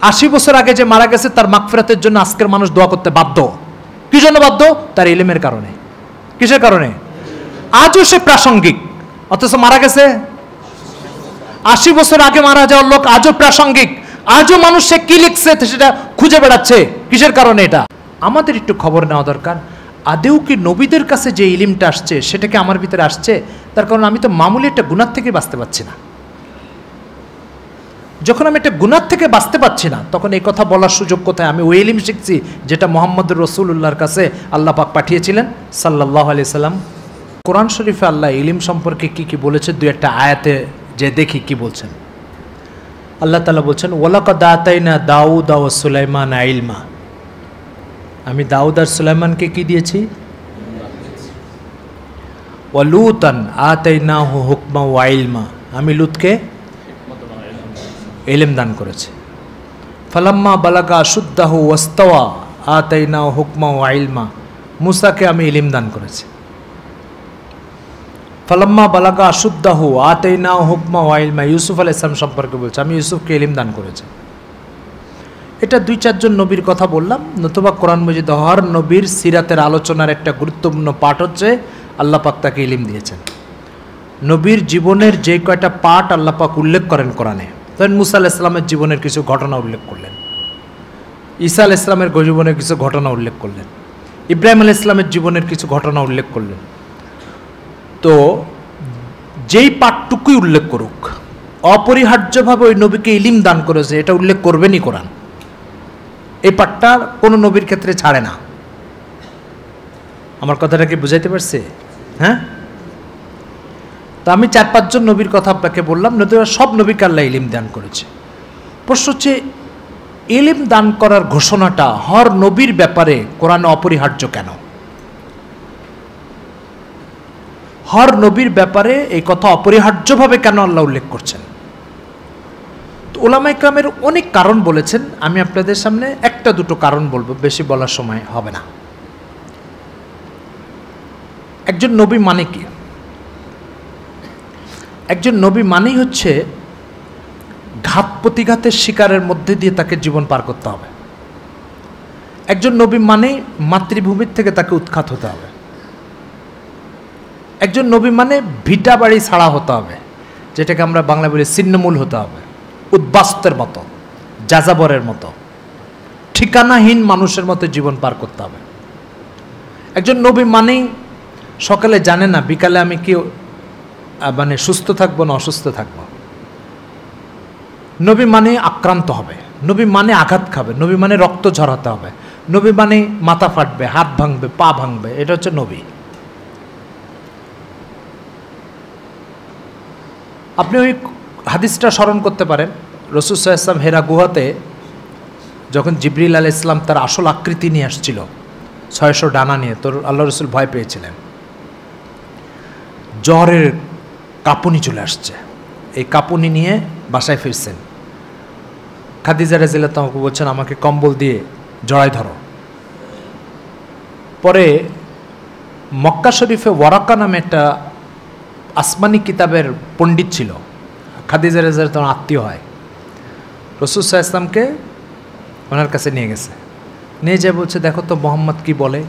80 বছর আগে যে মারা গেছে তার মাগফিরাতের জন্য আজকের মানুষ দোয়া করতে বাধ্য। কি জন্য বাধ্য? তার ইলমের কারণে। কিসের কারণে? আজও সে প্রাসঙ্গিক, অথচ মারা গেছে 80 বছর আগে মারা যাওয়ার লোক আজও প্রাসঙ্গিক, আজও মানুষ সে কি লিখছে সেটা খুঁজে বেড়াচ্ছে। কিসের কারণে? এটা আমাদের একটু খবর নেওয়া দরকার। আদেও কি নবীদের কাছে যে ইলিমটা আসছে সেটা কি আমার ভিতরে আসছে? তার কারণ আমি তো মামুলি একটা গুনাহ থেকে বাঁচতে পারছি না। যখন আমি একটা গুনাহ থেকে বাঁচতে পারছি না, তখন এই কথা বলার সুযোগ কোথায়? আমি ওই ইলিম শিখছি যেটা মুহাম্মদুর রাসূলুল্লাহর কাছে আল্লাহ পাক পাঠিয়েছিলেন সাল্লাল্লাহু আলাইহি সাল্লাম। কোরআন শরীফে আল্লাহ ইলিম সম্পর্কে কি কি বলেছে, দুই একটা আয়াতে যে দেখি কি বলছেন। আল্লাহ তাআলা বলছেন, ওয়ালাকাদ আতাইনা দাউদা ওয়া সুলাইমানা ইলমা। আমি দাউদ আর সুলাইমানকে কি দিয়েছি? ওয়া লুতান আতাইনাহু হুকমা ওয়া ইলমা। আমি লুতকে ইলম দান করেছি। ফালাম্মা বালাগা আশুদ্দাহু ওয়াস্তাওয়া আতাইনাহু হুকমা ওয়া ইলমা। মুসাকে আমি ইলম দান করেছি। ফালাম্মা বালাগা আশুদ্দাহু আতাইনাহু হুকমা ওয়া ইলমা। ইউসুফ আলাইহিস সালাম সম্পর্কে বলছে, আমি ইউসুফকে ইলম দান করেছি। এটা 2-4 নবীর কথা বললাম, নতুবা কোরআন মজিদ হর নবীর সিরাতের আলোচনার একটা গুরুত্বপূর্ণ পাঠ হচ্ছে আল্লাহ পাক তাকে ইলম দিয়েছেন। নবীর জীবনের যে কয়টা পাঠ আল্লাহ পাক উল্লেখ করেন কোরআনে, ধরেন মুসা আলাইহিস সালামের জীবনের কিছু ঘটনা উল্লেখ করলেন, ঈসা আলাইহিস সালামের জীবনের কিছু ঘটনা উল্লেখ করলেন, ইব্রাহিম আলাইহিস সালামের জীবনের কিছু ঘটনা উল্লেখ করলেন। তো যেই পাঠটুকুই উল্লেখ করুক, অপরিহার্যভাবে ওই নবীকে ইলম দান করেছে এটা উল্লেখ করবেনই কোরআন। এই পাঠটা কোনো নবীর ক্ষেত্রে ছাড়ে না। আমার কথাটা কি বুঝাইতে পারছে? হ্যাঁ, তো আমি 4-5 নবীর কথা আপনাকে বললাম, নবীরা সব নবীকে আল্লাহ ইলম দান করেছে। প্রশ্ন হচ্ছে, ইলম দান করার ঘোষণাটা হর নবীর ব্যাপারে কোরআনে অপরিহার্য কেন? হর নবীর ব্যাপারে এই কথা অপরিহার্যভাবে কেন আল্লাহ উল্লেখ করছেন? তো উলামা ইকরামের অনেক কারণ বলেছেন, আমি আপনাদের সামনে 1-2 কারণ বলবো, বেশি বলার সময় হবে না। একজন নবী মানে কি? একজন নবী মানেই হচ্ছে ঘাত প্রতিঘাতের শিকারের মধ্যে দিয়ে তাকে জীবন পার করতে হবে। একজন নবী মানেই মাতৃভূমির থেকে তাকে উৎখাত হতে হবে। একজন নবী মানে ভিটা বাড়ি ছাড়া হতে হবে, যেটাকে আমরা বাংলা বলি ছিন্নমূল হতে হবে, উদ্বাস্তের মতো, যাযাবরের মতো, ঠিকানাহীন মানুষের মতো জীবন পার করতে হবে। একজন নবী মানেই সকালে জানে না বিকালে আমি কি মানে সুস্থ থাকবো না অসুস্থ থাকবো। নবী মানে আক্রান্ত হবে, নবী মানে আঘাত খাবে, নবী মানে রক্ত ঝরাতে হবে, নবী মানে মাথা ফাটবে, হাত ভাঙবে, পা ভাঙবে। এটা হচ্ছে নবী। আপনি ওই হাদিসটা স্মরণ করতে পারেন, রাসূল সাল্লাল্লাহু আলাইহি ওয়াসাল্লাম হেরা গুহাতে যখন জিবরিল আলাইহিস সালাম তার আসল আকৃতি নিয়ে আসছিল 600 ডানা নিয়ে, তো আল্লাহ রাসূল ভয় পেয়েছিলেন। জ্বরের কাঁপুনি চলে আসছে, এই কাঁপুনি নিয়ে বাসায় ফিরছেন। খাদিজা রাদিয়াল্লাহু তাআলা বলছেন, আমাকে কম্বল দিয়ে জড়ায় ধরো। পরে মক্কা শরীফে ওয়ারাকা নামে একটা আসমানি কিতাবের পণ্ডিত ছিল, খাদিজা রাদিয়াল্লাহু তাআলার আত্মীয় হয়। রাসূল সাল্লাল্লাহু আলাইহি ওয়াসাল্লামকে ওনার কাছে নিয়ে গেছে, নিয়ে যেয়ে বলছে, দেখো তো মোহাম্মদ কি বলে।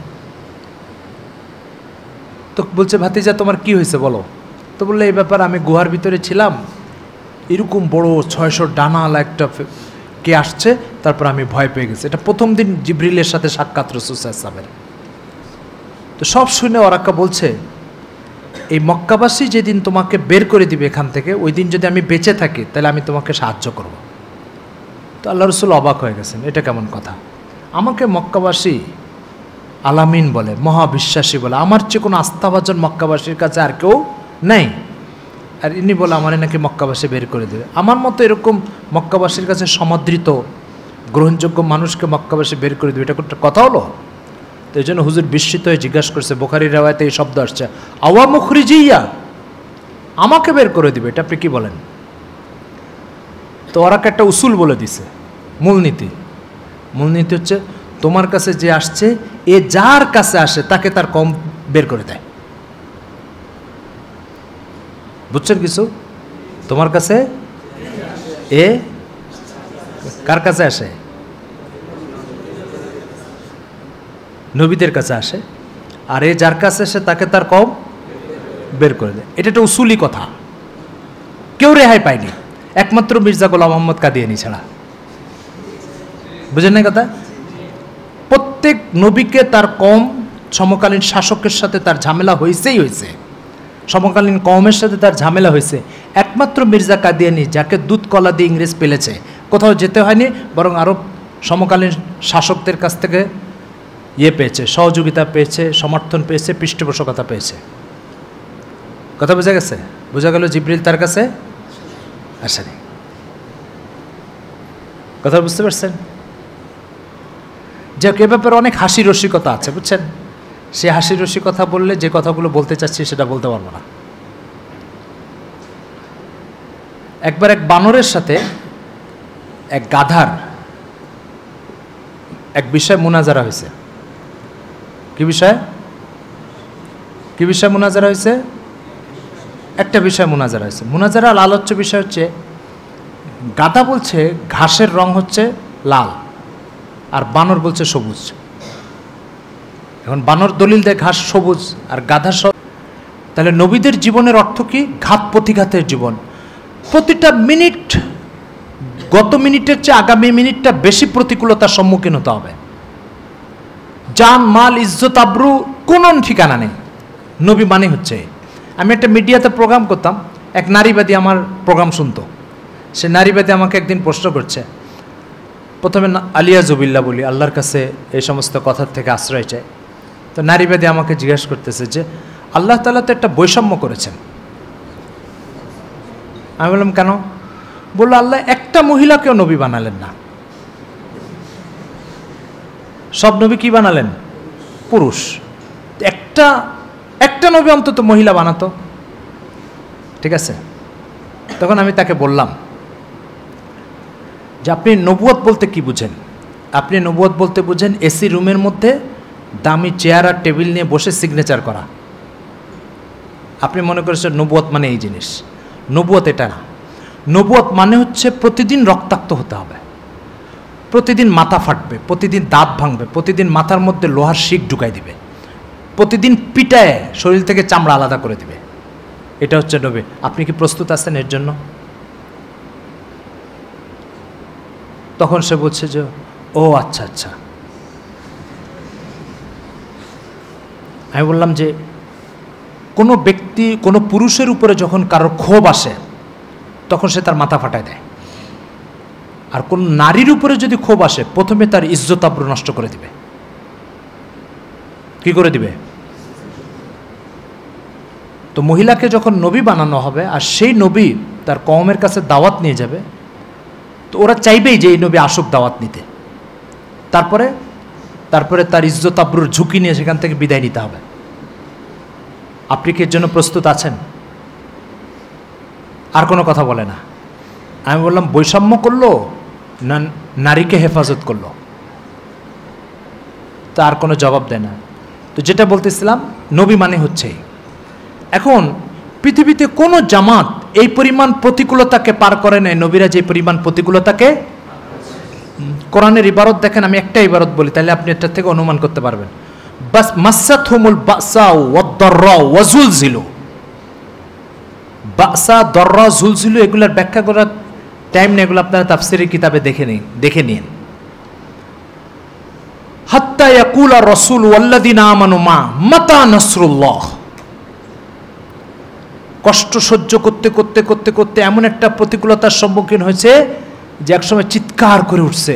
তো বলছে, ভাতিজা তোমার কি হয়েছে বলো। তো বললে, এই ব্যাপার আমি গুহার ভিতরে ছিলাম, এরকম বড় 600 ডানাওয়ালা একটা কে আসছে, তারপর আমি ভয় পেয়ে গেছি। এটা প্রথম দিন জিবরিলের সাথে সাক্ষাৎ রাসূল সাল্লাল্লাহু আলাইহি ওয়াসাল্লামের। তো সব শুনে ওরাকা বলছে, এই মক্কাবাসী যেদিন তোমাকে বের করে দিবে এখান থেকে, ওই দিন যদি আমি বেঁচে থাকি তাহলে আমি তোমাকে সাহায্য করব। তো আল্লাহ রাসূল অবাক হয়ে গেছেন, এটা কেমন কথা? আমাকে মক্কাবাসী আলামিন বলে, মহাবিশ্বাসী বলে, আমার চেয়ে কোনো আস্থাভাজন মক্কাবাসীর কাছে আর কেউ নেই। আর ইনি বলে আমার নাকি মক্কাবাসী বের করে দেবে। আমার মতো এরকম মক্কাবাসীর কাছে সমাদৃত গ্রহণযোগ্য মানুষকে মক্কাবাসী বের করে দেবে, এটা একটা কথা হলো? তো এই জন্য হুজুর বিস্মিত হয়ে জিজ্ঞাসা করছে, বুখারীর রিওয়ায়াতে এই শব্দ আসছে, আওয়া মুখরিজিয়া, আমাকে বের করে দিবে, এটা আপনি কি বলেন? তো ওরা একটা উসুল বলে দিছে, মূলনীতি। মূলনীতি হচ্ছে, তোমার কাছে যে আসছে, এ যার কাছে আসে তাকে তার কম বের করে দেয়। বুঝছেন কিছু? তোমার কাছে এ কার কাছে আসে? নবীদের কাছে আসে। আর এ যার কাছে আসে তাকে তার কওম বের করে দেয়। এটা একটা উসুলি কথা, কেউ রেহাই পায়নি, একমাত্র মির্জা গোলাম মোহাম্মদ কাদিয়ানী ছাড়া। বুঝেন না কথা? প্রত্যেক নবীকে তার কওম, সমকালীন শাসকের সাথে তার ঝামেলা হয়েছেই হয়েছে, সমকালীন কওমের সাথে তার ঝামেলা হয়েছে। একমাত্র মির্জা কাদিয়ানী, যাকে দুধ কলা দিয়ে ইংরেজ পেলেছে, কোথাও যেতে হয়নি, বরং আরব সমকালীন শাসকদের কাছ থেকে পেয়েছে, সহযোগিতা পেয়েছে, সমর্থন পেয়েছে, পৃষ্ঠপোষকতা পেয়েছে। কথা বোঝা গেছে? বোঝা গেল জিবরিল তার কাছে আসেনি। কথা বুঝতে পারছেন? যাক, এ ব্যাপারে অনেক হাসি রসিকতা আছে, বুঝছেন? সে হাসি রসিকতা বললে যে কথাগুলো বলতে চাচ্ছি সেটা বলতে পারবো না। একবার এক বানরের সাথে এক গাধার এক বিষয়ে মুনাজারা হয়েছে। কি বিষয়? কি বিষয় মুনাজারা হয়েছে? একটা বিষয় মুনাজারা হয়েছে। মুনাজারার আলোচ্য বিষয় হচ্ছে, গাধা বলছে ঘাসের রং হচ্ছে লাল, আর বানর বলছে সবুজ। এখন বানর দলিল দেয় ঘাস সবুজ, আর গাধা তাহলে নবীদের জীবনের অর্থ কি? ঘাত প্রতিঘাতের জীবন। প্রতিটা মিনিট গত মিনিটের চেয়ে আগামী মিনিটটা বেশি প্রতিকূলতার সম্মুখীন হতে হবে। জান, মাল, ইজ্জত, আবরু কোনো ঠিকানা নেই। নবী মানে হচ্ছে, আমি একটা মিডিয়াতে প্রোগ্রাম করতাম, এক নারীবাদী আমার প্রোগ্রাম শুনতো। সে নারীবাদী আমাকে একদিন প্রশ্ন করছে, প্রথমে আলিয়া জুবিল্লা বলি, আল্লাহর কাছে এই সমস্ত কথার থেকে আশ্রয় চাই। তো নারীবাদী আমাকে জিজ্ঞাসা করতেছে যে আল্লাহ তাআলা তো একটা বৈষম্য করেছেন। আমি বললাম কেন? বললো আল্লাহ একটা মহিলাকেও নবী বানালেন না, সব নবী কি বানালেন? পুরুষ। একটা নবী অন্তত মহিলা বানাতো। ঠিক আছে? তখন আমি তাকে বললাম যে আপনি নবুয়ত বলতে কি বুঝেন? আপনি নবুয়ত বলতে বুঝেন এসি রুমের মধ্যে দামি চেয়ার আর টেবিল নিয়ে বসে সিগনেচার করা। আপনি মনে করেছেন নবুয়ত মানে এই জিনিস। নবুয়ত এটা না। নবুয়ত মানে হচ্ছে প্রতিদিন রক্তাক্ত হতে হবে, প্রতিদিন মাথা ফাটবে, প্রতিদিন দাঁত ভাঙবে, প্রতিদিন মাথার মধ্যে লোহার শিক ঢুকাই দিবে, প্রতিদিন পিটায় শরীর থেকে চামড়া আলাদা করে দিবে। এটা হচ্ছে নবী। আপনি কি প্রস্তুত আছেন এর জন্য? তখন সে বলছে যে ও আচ্ছা আচ্ছা। আমি বললাম যে কোনো ব্যক্তি, কোনো পুরুষের উপরে যখন কারোর ক্ষোভ আসে তখন সে তার মাথা ফাটায় দেয়, আর কোন নারীর উপরে যদি ক্ষোভ আসে প্রথমে তার ইজ্জত আবরু নষ্ট করে দিবে। কি করে দিবে? তো মহিলাকে যখন নবী বানানো হবে আর সেই নবী তার কওমের কাছে দাওয়াত নিয়ে যাবে, তো ওরা চাইবেই যে এই নবী আসুক দাওয়াত নিতে। তারপরে তার ইজ্জত আবরুর ঝুঁকি নিয়ে সেখান থেকে বিদায় নিতে হবে। আপনি কি এর জন্য প্রস্তুত আছেন? আর কোনো কথা বলে না। আমি বললাম বৈষম্য করলো না নারীকে হেফাজত করলো? তা আর কোনো জবাব দেয় না। তো যেটা বলতেছিলাম, নবী মানে হচ্ছে, এখন পৃথিবীতে কোনো জামাত এই পরিমাণ প্রতিকূলতাকে পার করে নাই নবীরা যে পরিমাণ প্রতিকূলতাকে। কোরআনের ইবারত দেখেন, আমি একটা ইবারত বলি তাহলে আপনি এটার থেকে অনুমান করতে পারবেন। বাস মাসাতহুমুল বাসা ওয়াদ-দাররা ওয়াজুলজিলু। বাসা, দররা, জুলজিলু এগুলোর ব্যাখ্যা করার টাইম নেই, এগুলো আপনারা তাফসীরের কিতাবে দেখে নিন। হাত্তা ইয়াকুলা রাসূল ওয়াল্লাযিনা আমানু মাতা নাসরুল্লাহ। কষ্ট সহ্য করতে করতে করতে করতে এমন একটা প্রতিকূলতার সম্মুখীন হয়েছে যে একসময় চিৎকার করে উঠছে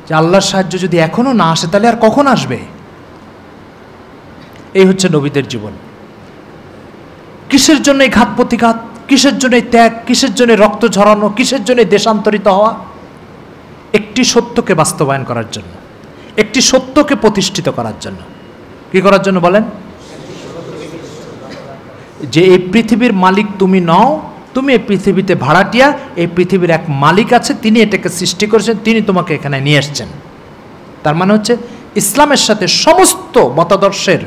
যে আল্লাহর সাহায্য যদি এখনো না আসে তাহলে আর কখন আসবে? এই হচ্ছে নবীদের জীবন। কিসের জন্য এই ঘাত প্রতিঘাত? কিসের জন্য এই ত্যাগ? কিসের জন্য রক্ত ঝরানো? কিসের জন্য দেশান্তরিত হওয়া? একটি সত্যকে বাস্তবায়ন করার জন্য, একটি সত্যকে প্রতিষ্ঠিত করার জন্য। কি করার জন্য বলেন? যে এই পৃথিবীর মালিক তুমি নও, তুমি এই পৃথিবীতে ভাড়াটিয়া। এই পৃথিবীর এক মালিক আছে, তিনি এটাকে সৃষ্টি করেছেন, তিনি তোমাকে এখানে নিয়ে এসছেন। তার মানে হচ্ছে ইসলামের সাথে সমস্ত মতাদর্শের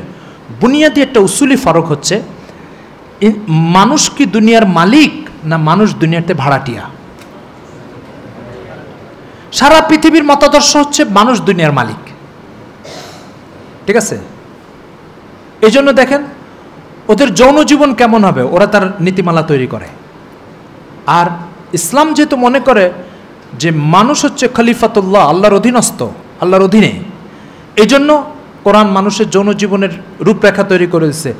বুনিয়াদি একটা উসুলি ফরক হচ্ছে, মানুষ কি দুনিয়ার মালিক না মানুষ দুনিয়াতে ভাড়াটিয়া। সারা পৃথিবীর মতাদর্শ হচ্ছে মানুষ দুনিয়ার মালিক, ঠিক আছে? এই জন্য দেখেন ওদের যৌন জীবন কেমন হবে, ওরা তার নীতিমালা তৈরি করে। আর ইসলাম যেহেতু মনে করে যে মানুষ হচ্ছে খলিফাতুল্লাহ, আল্লাহর অধীনস্থ, আল্লাহর অধীনে, এই জন্য কোরআন মানুষের যৌন জীবনের রূপরেখা তৈরি করে দিচ্ছে।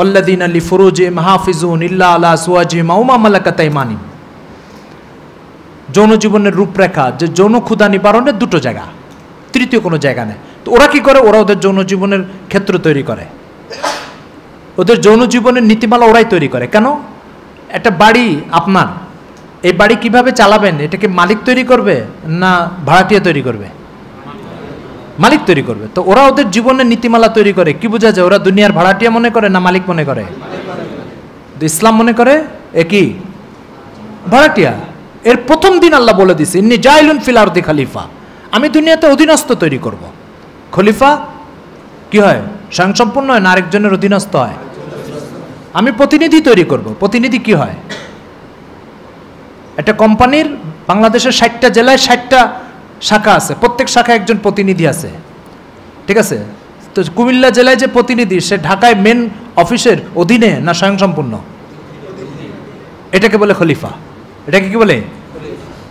আল্লাযীনা লিফুরুজিহিম হাফিজুন ইল্লা আলা আজওয়াজিহিম আও মা মালাকাত আইমানুহুম। যৌন জীবনের রূপরেখা, যে যৌন ক্ষুধা নিবারণের দুটো জায়গা, তৃতীয় কোনো জায়গা নেই। তো ওরা কি করে? ওরা ওদের যৌন জীবনের ক্ষেত্র তৈরি করে, ওদের যৌন জীবনের নীতিমালা ওরাই তৈরি করে। কেন? একটা বাড়ি আপনার, এই বাড়ি কিভাবে চালাবেন এটা কি মালিক তৈরি করবে না ভাড়াটিয়া তৈরি করবে? মালিক তৈরি করবে। তো ওরা ওদের জীবনের নীতিমালা তৈরি করে। কি বোঝা যায়? ওরা দুনিয়ার ভাড়াটিয়া মনে করে না মালিক মনে করে? ইসলাম মনে করে একই ভাড়াটিয়া। এর প্রথম দিন আল্লাহ বলে দিছে, ইন্নী জাইলুন ফিল আরদি খলিফা, আমি দুনিয়াতে অধীনস্থ তৈরি করব। খলিফা কি হয়? স্বয়ংসম্পূর্ণ হয় না আরেকজনের অধীনস্থ হয়? আমি প্রতিনিধি তৈরি করব। প্রতিনিধি কি হয়? একটা কোম্পানির বাংলাদেশের 60টা জেলায় 60টা শাখা আছে, প্রত্যেক শাখায় একজন প্রতিনিধি আছে, ঠিক আছে? তো কুমিল্লা জেলায় যে প্রতিনিধি, সে ঢাকায় মেন অফিসের অধীনে না স্বয়ংসম্পূর্ণ? এটাকে বলে খলিফা। এটাকে কি বলে?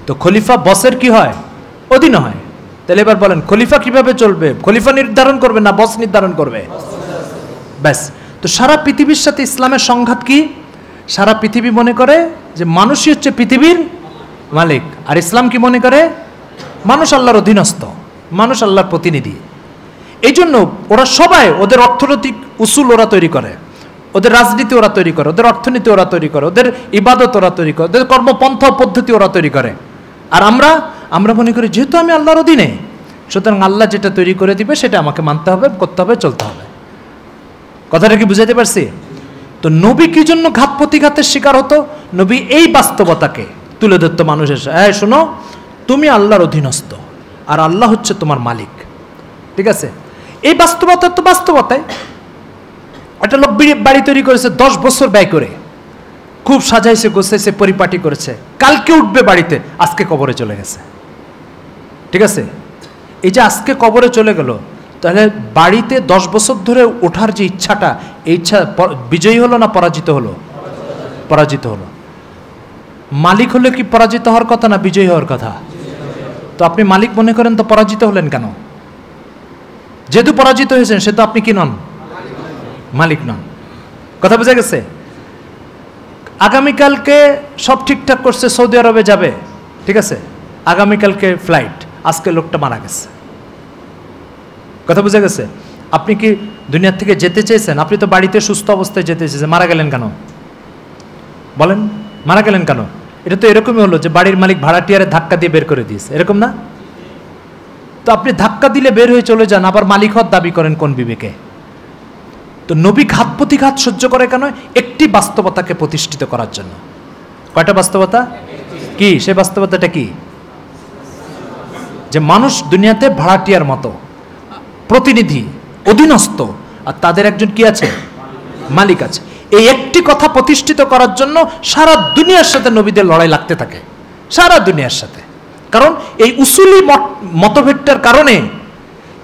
তো খলিফা বসের কি হয়? অধীনে হয়। তাহলে এবার বলেন খলিফা কিভাবে চলবে? খলিফা নির্ধারণ করবে না বস নির্ধারণ করবে? ব্যাস। তো সারা পৃথিবীর সাথে ইসলামের সংঘাত কি? সারা পৃথিবী মনে করে যে মানুষই হচ্ছে পৃথিবীর মালিক, আর ইসলাম কি মনে করে? মানুষ আল্লাহর অধীনস্থ, মানুষ আল্লাহর প্রতিনিধি। এই জন্য ওরা সবাই ওদের অর্থনৈতিক উসুল ওরা তৈরি করে, ওদের রাজনীতি ওরা তৈরি করে, ওদের অর্থনীতি ওরা তৈরি করে, ওদের ইবাদত ওরা তৈরি করে, ওদের কর্মপন্থা পদ্ধতি ওরা তৈরি করে। আর আমরা মনে করি যেহেতু আমি আল্লাহর অধীনে, সুতরাং আল্লাহ যেটা তৈরি করে দিবে সেটা আমাকে মানতে হবে, করতে হবে, চলতে হবে। কথাটা কি বুঝাইতে পারছি? তো নবী কি জন্য ঘাত প্রতিঘাতের শিকার হতো? নবী এই বাস্তবতাকে তুলে ধরতো মানুষের। হ্যাঁ শোনো, তুমি আল্লাহর অধীনস্থ আর আল্লাহ হচ্ছে তোমার মালিক, ঠিক আছে? এই বাস্তবতা তো বাস্তবতায় একটা লোক বাড়ি তৈরি করেছে 10 বছর ব্যয় করে, খুব সাজাইছে, গোছাইছে, পরিপাটি করেছে, কালকে উঠবে বাড়িতে, আজকে কবরে চলে গেছে, ঠিক আছে? এই যে আজকে কবরে চলে গেল, তাহলে বাড়িতে 10 বছর ধরে ওঠার যে ইচ্ছাটা, এই ইচ্ছা বিজয়ী হলো না পরাজিত হলো? পরাজিত হলো। মালিক হলে কি পরাজিত হওয়ার কথা না বিজয়ী হওয়ার কথা? তো আপনি মালিক মনে করেন, তো পরাজিত হলেন কেন? যেহেতু পরাজিত হয়েছেন সে তো আপনি কি নন? মালিক নন। কথা বোঝা গেছে? আগামীকালকে সব ঠিকঠাক করছে, সৌদি আরবে যাবে, ঠিক আছে? আগামীকালকে ফ্লাইট, আজকে লোকটা মারা গেছে। কথা বোঝা গেছে? আপনি কি দুনিয়ার থেকে যেতে চেয়েছেন? আপনি তো বাড়িতে সুস্থ অবস্থায় যেতে চেয়েছেন, মারা গেলেন কেন? বলেন, মারা গেলেন কেন? এটা তো এরকমই হলো যে বাড়ির মালিক ভাড়াটিয়ারে ধাক্কা দিয়ে বের করে দিয়েছে, এরকম না? তো আপনি ধাক্কা দিলে বের হয়ে চলে যান, আবার মালিক হওয়ার দাবি করেন কোন বিবেকে? তো নবী ঘাত প্রতিঘাত সহ্য করে কেন? একটি বাস্তবতাকে প্রতিষ্ঠিত করার জন্য। কয়টা বাস্তবতা? কি সে বাস্তবতাটা? কি? যে মানুষ দুনিয়াতে ভাড়াটিয়ার মতো, প্রতিনিধি, অধীনস্থ, আর তাদের একজন কি আছে? মালিক আছে। এই একটি কথা প্রতিষ্ঠিত করার জন্য সারা দুনিয়ার সাথে নবীদের লড়াই লাগতে থাকে, সারা দুনিয়ার সাথে। কারণ এই উসুলি মতভেদটার কারণে,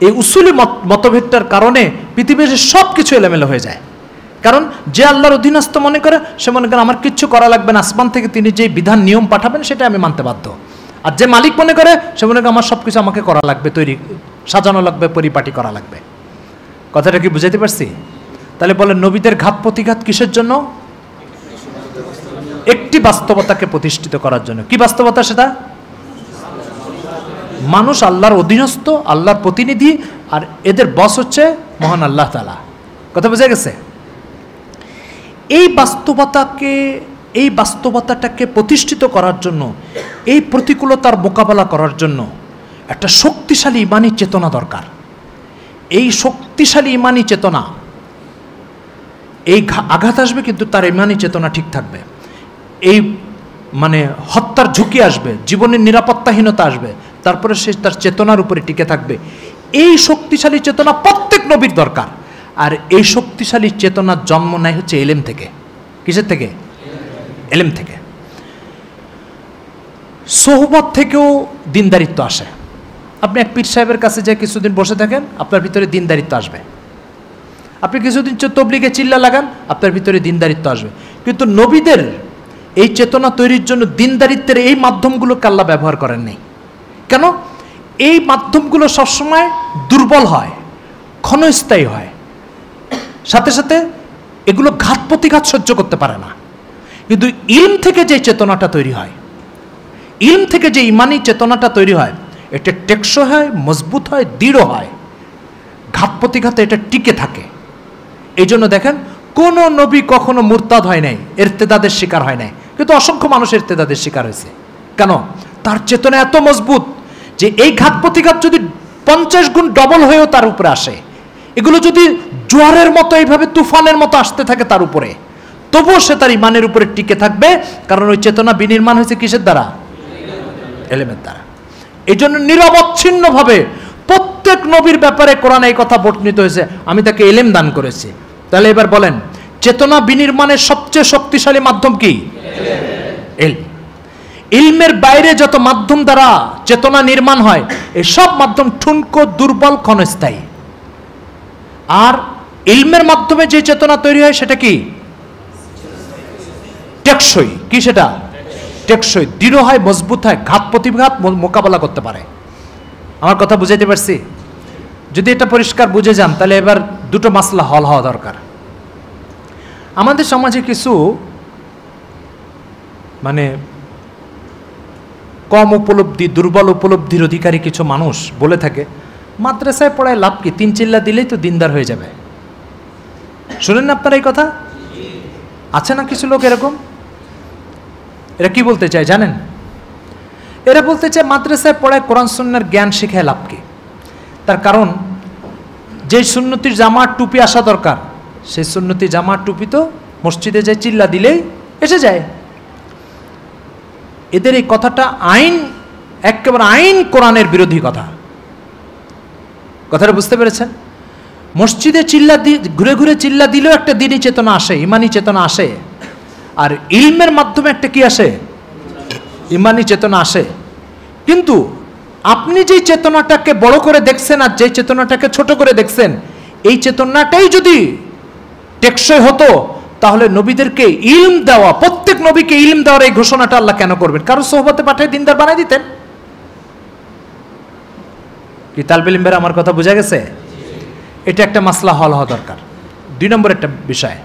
এই উসুলি মতভেদটার কারণে পৃথিবীর সব কিছু এলোমেলো হয়ে যায়। কারণ যে আল্লাহর অধীনস্থ মনে করে, সে মনে করে আমার কিচ্ছু করা লাগবে না, আসমান থেকে তিনি যে বিধান নিয়ম পাঠাবেন সেটা আমি মানতে বাধ্য। আর যে মালিক মনে করে, সে মনে করে আমার সব কিছু আমাকে করা লাগবে, তৈরি সাজানো লাগবে, পরিপাটি করা লাগবে। কথাটা কি বুঝাইতে পারছি? তাহলে বলেন নবীদের ঘাত প্রতিঘাত কিসের জন্য? একটি বাস্তবতাকে প্রতিষ্ঠিত করার জন্য। কি বাস্তবতা সেটা? মানুষ আল্লাহর অধীনস্থ, আল্লাহর প্রতিনিধি, আর এদের বস হচ্ছে মহান আল্লাহ তাআলা। কথা বোঝা গেছে? এই বাস্তবতাটাকে প্রতিষ্ঠিত করার জন্য, এই প্রতিকূলতার মোকাবেলা করার জন্য একটা শক্তিশালী ইমানি চেতনা দরকার। এই শক্তিশালী ইমানি চেতনা, এই আঘাত আসবে কিন্তু তার ইমানি চেতনা ঠিক থাকবে। এই মানে হত্যার ঝুঁকি আসবে, জীবনের নিরাপত্তাহীনতা আসবে, তারপরে সে তার চেতনার উপরে টিকে থাকবে। এই শক্তিশালী চেতনা প্রত্যেক নবীর দরকার। আর এই শক্তিশালী চেতনার জন্ম নেয় হচ্ছে এলেম থেকে। কিসের থেকে? এলেম থেকে। সোহবত থেকেও দিনদারিত্ব আসে। আপনি এক পীর সাহেবের কাছে যে কিছুদিন বসে থাকেন, আপনার ভিতরে দিনদারিত্ব আসবে। আপনি কিছুদিন তবলিগে চিল্লা লাগান, আপনার ভিতরে দিনদারিত্ব আসবে। কিন্তু নবীদের এই চেতনা তৈরির জন্য দিনদারিত্বের এই মাধ্যমগুলোকে আল্লাহ ব্যবহার করেন নাই। কেন? এই মাধ্যমগুলো সবসময় দুর্বল হয়, ক্ষণস্থায়ী হয়, সাথে সাথে এগুলো ঘাত প্রতিঘাত সহ্য করতে পারে না। কিন্তু ইলম থেকে যে চেতনাটা তৈরি হয়, ইলম থেকে যে ইমানি চেতনাটা তৈরি হয়, এটা টেকসই হয়, মজবুত হয়, দৃঢ় হয়, ঘাত প্রতিঘাতে এটা টিকে থাকে। এই জন্য দেখেন কোন নবী কখনো মুরতাদ হয় নাই, ইরতেদাদের শিকার হয় নাই, কিন্তু অসংখ্য মানুষ ইরতেদাদের শিকার হয়েছে। কেন? তার চেতনা এত মজবুত যে এই ঘাত প্রতিঘাত যদি 50 গুণ ডবল হয়েও তার উপরে আসে, এগুলো যদি জোয়ারের মতো এইভাবে তুফানের মতো আসতে থাকে তার উপরে, তবুও সে তার ইমানের উপরে টিকে থাকবে। কারণ ওই চেতনা বিনির্মাণ হয়েছে কিসের দ্বারা? এলেমের দ্বারা। এই জন্য নিরবচ্ছিন্নভাবে প্রত্যেক নবীর ব্যাপারে কোরআনে এই কথা বর্ণিত হয়েছে, আমি তাকে এলেম দান করেছি। তাহলে এবার বলেন, চেতনা বিনির্মাণের সবচেয়ে শক্তিশালী মাধ্যম কি? এলম। ইলমের বাইরে যত মাধ্যম দ্বারা চেতনা নির্মাণ হয়, এই সব মাধ্যম ঠুনকো, দুর্বল, ক্ষণস্থায়ী। আর ইলমের মাধ্যমে যে চেতনা তৈরি হয় সেটা কি? টেকসই। কি সেটা? টেকসই, দৃঢ় হয়, মজবুত হয়, ঘাত প্রতিঘাত মোকাবেলা করতে পারে। আমার কথা বুঝাইতে পারছি? যদি এটা পরিষ্কার বুঝে যান, তাহলে এবার দুটো মাসলা হল হওয়া দরকার। আমাদের সমাজে কিছু মানে কম উপলব্ধি, দুর্বল উপলব্ধির অধিকারী কিছু মানুষ বলে থাকে, মাদ্রাসায় পড়ায় লাভ কি, 3 চিল্লা দিলেই তো দিনদার হয়ে যাবে। শুনেন না আপনারা এই কথা? আছে না কিছু লোক এরকম? এরা কি বলতে চায় জানেন? এরা বলতে চায় মাদ্রাসায় পড়ায় কোরআন সুন্নাহর জ্ঞান শিখায় লাভ কি। তার কারণ, যে সুন্নতির জামা টুপি আসা দরকার, সেই সুন্নতি জামা টুপি তো মসজিদে যায় চিল্লা দিলেই এসে যায়। এদের এই কথাটা আইন, একেবারে আইন কোরআনের বিরোধী কথা। কথাটা বুঝতে পেরেছেন? মসজিদে চিল্লা ঘুরে ঘুরে চিল্লা দিলেও একটা দ্বীনি চেতনা আসে, ইমানি চেতনা আসে। আর ইলমের মাধ্যমে একটা কি আসে? ইমানি চেতনা আসে। কিন্তু আপনি যে চেতনাটাকে বড় করে দেখছেন আর যে চেতনাটাকে ছোট করে দেখছেন, এই চেতনাটাই যদি টেকসই হতো, তাহলে নবীদেরকে ইলম দেওয়া, প্রত্যেক নবীকে ইলম দেওয়ার এই ঘোষণাটা আল্লাহ কেন করবেন? কারো সোহবতে পাঠিয়ে দিনদার বানাই দিতেন। কি তালবে ইলমের আমার কথা বোঝা গেছে? এটা একটা মাসলা হল হওয়া দরকার। 2 নম্বর একটা বিষয়,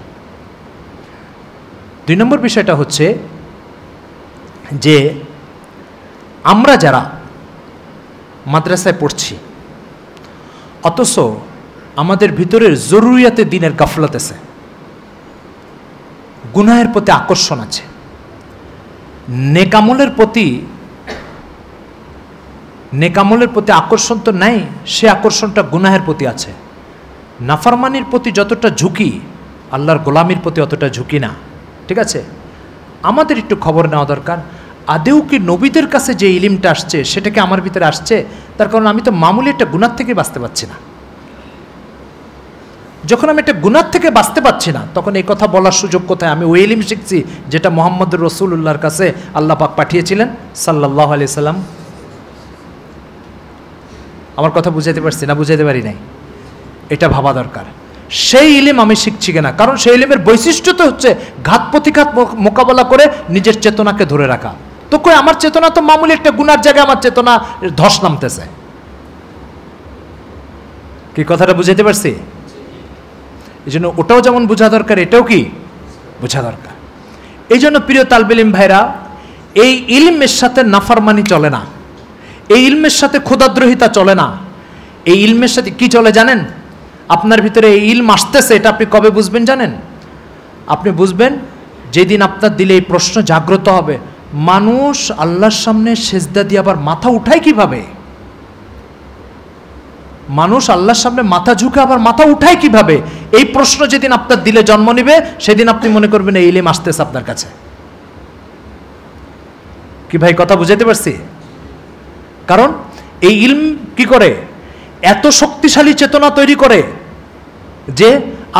2 নম্বর বিষয়টা হচ্ছে যে আমরা যারা মাদ্রাসায় পড়ছি, অথচ আমাদের ভিতরের জরুরিয়াতে দিনের গাফলত আছে, গুনাহের প্রতি আকর্ষণ আছে, নেকামলের প্রতি আকর্ষণ তো নাই, সে আকর্ষণটা গুনাহের প্রতি আছে। নাফরমানির প্রতি যতটা ঝুঁকি, আল্লাহর গোলামির প্রতি অতটা ঝুঁকি না। ঠিক আছে? আমাদের একটু খবর নেওয়া দরকার, আদেও কি নবীদের কাছে যে ইলিমটা আসছে সেটাকে আমার ভিতরে আসছে? তার কারণ আমি তো মামুলি একটা গুনাহ থেকে বাঁচতে পারছি না। যখন আমি একটা গুনাহ থেকে বাঁচতে পারছি না, তখন এই কথা বলার সুযোগ কোথায়? আমি ওই ইলিম শিখছি যেটা মুহাম্মদুর রাসূলুল্লাহর কাছে আল্লাহ পাক পাঠিয়েছিলেন সাল্লাল্লাহু আলাইহি সাল্লাম। আমার কথা বুঝাইতে পারছি না? বুঝাইতে পারি নাই? এটা ভাবা দরকার, সেই ইলিম আমি শিখছি কিনা। কারণ সেই ইলিমের বৈশিষ্ট্য তো হচ্ছে ঘাত প্রতিঘাত মোকাবেলা করে নিজের চেতনাকে ধরে রাখা। তো কই আমার চেতনা তো মামুলি একটা গুনার জায়গায় আমার চেতনা ধস নামতেছে। কি কথাটা বুঝাইতে পারছি? এই জন্য ওটাও যেমন বোঝা দরকার, এটাও কি বোঝা দরকার। এই জন্য প্রিয় তালবে ইলম ভাইরা, এই ইলমের সাথে নাফরমানি চলে না, এই ইলমের সাথে খোদাদ্রোহিতা চলে না। এই ইলমের সাথে কি চলে জানেন? আপনার ভিতরে এই ইলম আসতেছে, এটা আপনি কবে বুঝবেন জানেন? আপনি বুঝবেন যেদিন আপনার দিলে এই প্রশ্ন জাগ্রত হবে, মানুষ আল্লাহর সামনে সেজদা দিয়ে আবার মাথা উঠায় কিভাবে? মানুষ আল্লাহর সামনে মাথা ঝুঁকে আবার মাথা উঠায় কিভাবে? এই প্রশ্ন যেদিন আপনার দিলে জন্ম নেবে, সেদিন আপনি মনে করবেন এই ইলম আসতেছে আপনার কাছে। কি ভাই কথা বুঝাইতে পারছি? কারণ এই ইলম কি করে? এত শক্তিশালী চেতনা তৈরি করে যে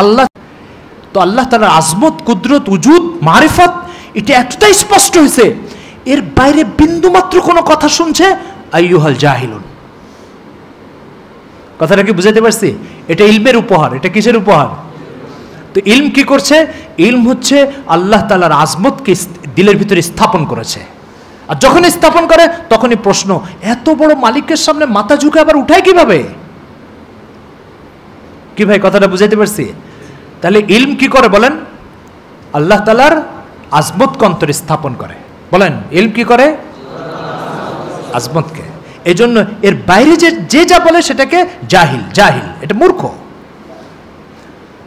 আল্লাহ তাআলার আজমত, কুদরত, উজুদ, মারিফত এটা এতটাই স্পষ্ট হয়েছে, এর বাইরে বিন্দুমাত্র কোনো কথা শুনছে, আইয়ুহাল জাহিলুন। কথাটা কি বুঝাতে পারছি? এটা ইলমের উপহার। এটা কিসের উপহার? তো ইলম কি করছে? ইলম হচ্ছে আল্লাহ তাআলার আজমতকে দিলের ভিতরে স্থাপন করেছে। আর যখন স্থাপন করে তখনই প্রশ্ন, এত বড় মালিকের সামনে মাথা ঝুঁকে আবার উঠায় কিভাবে? কি ভাই কথাটা বুঝাইতে পারছি? তাহলে ইলম কি করে বলেন? আল্লাহ তাআলার আজমতকে অন্তরে স্থাপন করে। বলেন ইলম কি করে? আজমতকে। এই জন্য এর বাইরে যে যা বলে সেটাকে জাহিল, জাহিল, এটা মূর্খ।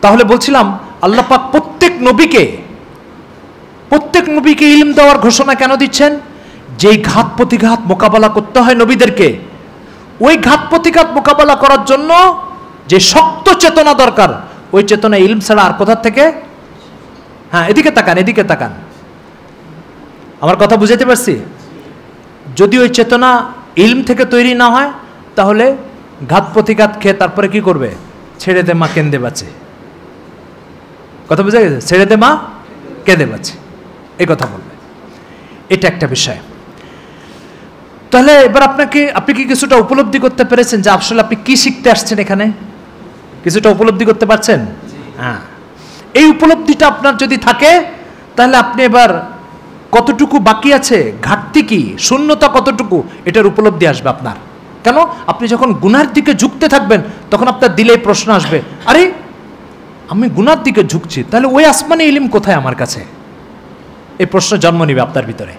তাহলে বলছিলাম আল্লাহ পাক প্রত্যেক নবীকে ইলম দেওয়ার ঘোষণা কেন দিচ্ছেন? যেই ঘাত প্রতিঘাত মোকাবেলা করতে হয় নবীদেরকে, ওই ঘাত প্রতিঘাত মোকাবেলা করার জন্য যে শক্ত চেতনা দরকার, ওই চেতনা ইলম ছাড়া আর কোথা থেকে? হ্যাঁ, এদিকে তাকান, এদিকে তাকান। আমার কথা বুঝাতে পারছি? যদি ওই চেতনা ইলম থেকে তৈরি না হয়, তাহলে ঘাত প্রতিঘাত খেয়ে তারপরে কি করবে? ছেড়ে দে মা কেঁদে বাঁচে। কথা বুঝা গেছে? ছেড়ে দে মা কেঁদে বাঁচে, এই কথা বলবে। এটা একটা বিষয়। তাহলে এবার আপনি কি কিছুটা উপলব্ধি করতে পেরেছেন যে আসলে আপনি কি শিখতে আসছেন এখানে? কিছুটা উপলব্ধি করতে পারছেন? হ্যাঁ, এই উপলব্ধিটা আপনার যদি থাকে, তাহলে আপনি এবার কতটুকু বাকি আছে, ঘাটতি কি, শূন্যতা কতটুকু, এটার উপলব্ধি আসবে আপনার। কেন? আপনি যখন গুনার দিকে ঝুঁকতে থাকবেন, তখন আপনার দিলে প্রশ্ন আসবে, আরে আমি গুনার দিকে ঝুঁকছি, তাহলে ওই আসমানি ইলম কোথায় আমার কাছে? এই প্রশ্ন জন্ম নিবে আপনার ভিতরে।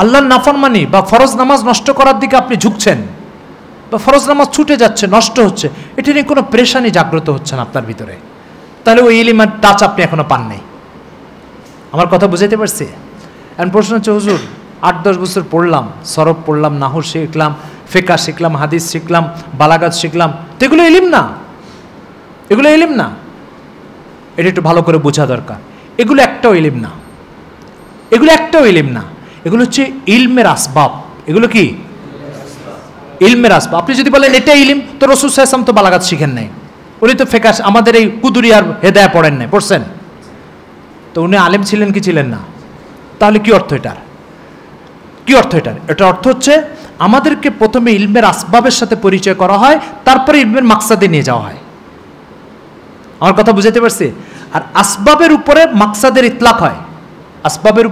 আল্লাহর নাফরমানি বা ফরজ নামাজ নষ্ট করার দিকে আপনি ঝুঁকছেন, বা ফরজ নামাজ ছুটে যাচ্ছে, নষ্ট হচ্ছে, এটা নিয়ে কোনো প্রেশানি জাগ্রত হচ্ছে না আপনার ভিতরে, তাহলে ওই ইলমের টাচ আপনি এখনো পান নাই। আমার কথা বুঝাইতে পারছি? এখন প্রশ্ন হচ্ছে, হুজুর 8-10 বছর পড়লাম, সরব পড়লাম, নাহু শিখলাম, ফিকহ শিখলাম, হাদিস শিখলাম, বালাগাত শিখলাম, তো এগুলো ইলম না? এগুলো ইলম না? এটা একটু ভালো করে বোঝা দরকার। এগুলো একটাও ইলম না, এগুলো একটাও ইলম না। এগুলো হচ্ছে ইলমের আসবাব। এগুলো কি? ইলমের আসবাব। আপনি যদি বলেন এটা ইলম, তো রাসূল সাল্লাল্লাহু আলাইহি ওয়াসাল্লাম তো বালাগাত শিখেন নাই, উনি তো ফিকহ, আমাদের এই কুদুরি আর হেদায়া পড়েন নাই, পড়ছেন? তো উনি আলেম ছিলেন কি ছিলেন না? তাহলে কি অর্থ এটার? কি অর্থ এটার? এটার অর্থ হচ্ছে আমাদেরকে প্রথমে ইলমের আসবাবের সাথে পরিচয় করা হয়, তারপরে ইলমের মাকসাদে নিয়ে যাওয়া হয়। আমার কথা বুঝাতে পারছি? আর আসবাবের উপরে মাকসাদের ইতলাক হয়। আসবাবের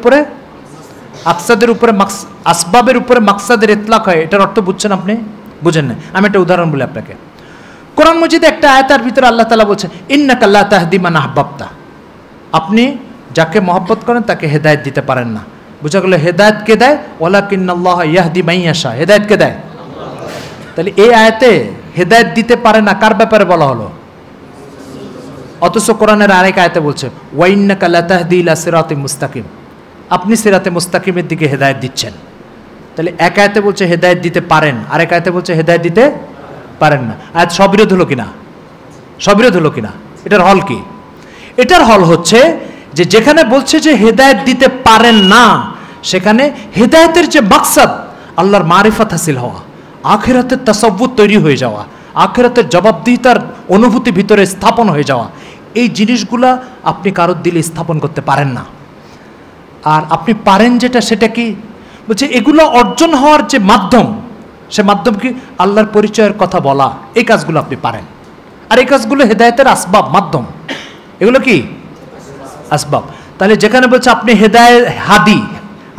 উপরে মাকসাদের ইতলাক হয়। এটার অর্থ বুঝছেন আপনি? বুঝেন না? আমি একটা উদাহরণ বলি আপনাকে। কোরআন মাজিদে একটা আয়াতের ভিতরে আল্লাহ তাআলা বলছেন, ইন্নাকা লা তাহদি মান আহবাবতা, আপনি যাকে মহব্বত করেন তাকে হেদায়েত দিতে পারেন না। বুঝা গেল হেদায়েত কে দেয়? ওয়ালাকিন্নাল্লাহ ইয়াহদি মান ইয়াশা, হেদায়েত কে দেয়? তাহলে এই আয়াতে হেদায়েত দিতে পারে না কার ব্যাপারে বলা হলো? অথচ কোরআনের আরেক আয়াতে বলছে, ওয়া ইন্নাকা লা তাহদি ইলা সিরাতিম মুস্তাকিম, আপনি সিরাতে মুস্তাকিমের দিকে হেদায়েত দিচ্ছেন। তাহলে এক আয়াতে বলছে হেদায়েত দিতে পারেন, আরেক আয়াতে বলছে হেদায়েত দিতে পারেন না। আয়াত সবিরোধ হলো কিনা? সবিরোধ হলো কিনা? এটার হল কি? এটার হল হচ্ছে যে যেখানে বলছে যে হেদায়েত দিতে পারেন না, সেখানে হেদায়েতের যে মাকসাদ, আল্লাহর মারিফাত হাসিল হওয়া, আখিরাতের তাসাব্বুর তৈরি হয়ে যাওয়া, আখিরাতের জবাবদিহিতার অনুভূতি ভিতরে স্থাপন হয়ে যাওয়া, এই জিনিসগুলা আপনি কারোর দিলে স্থাপন করতে পারেন না। আর আপনি পারেন যেটা, সেটা কি? বলছে এগুলো অর্জন হওয়ার যে মাধ্যম, সে মাধ্যম কি? আল্লাহর পরিচয়ের কথা বলা, এই কাজগুলো আপনি পারেন। আর এই কাজগুলো হেদায়েতের আসবাব, মাধ্যম। এগুলো কি? আসবাব। তাহলে যেখানে বলছে আপনি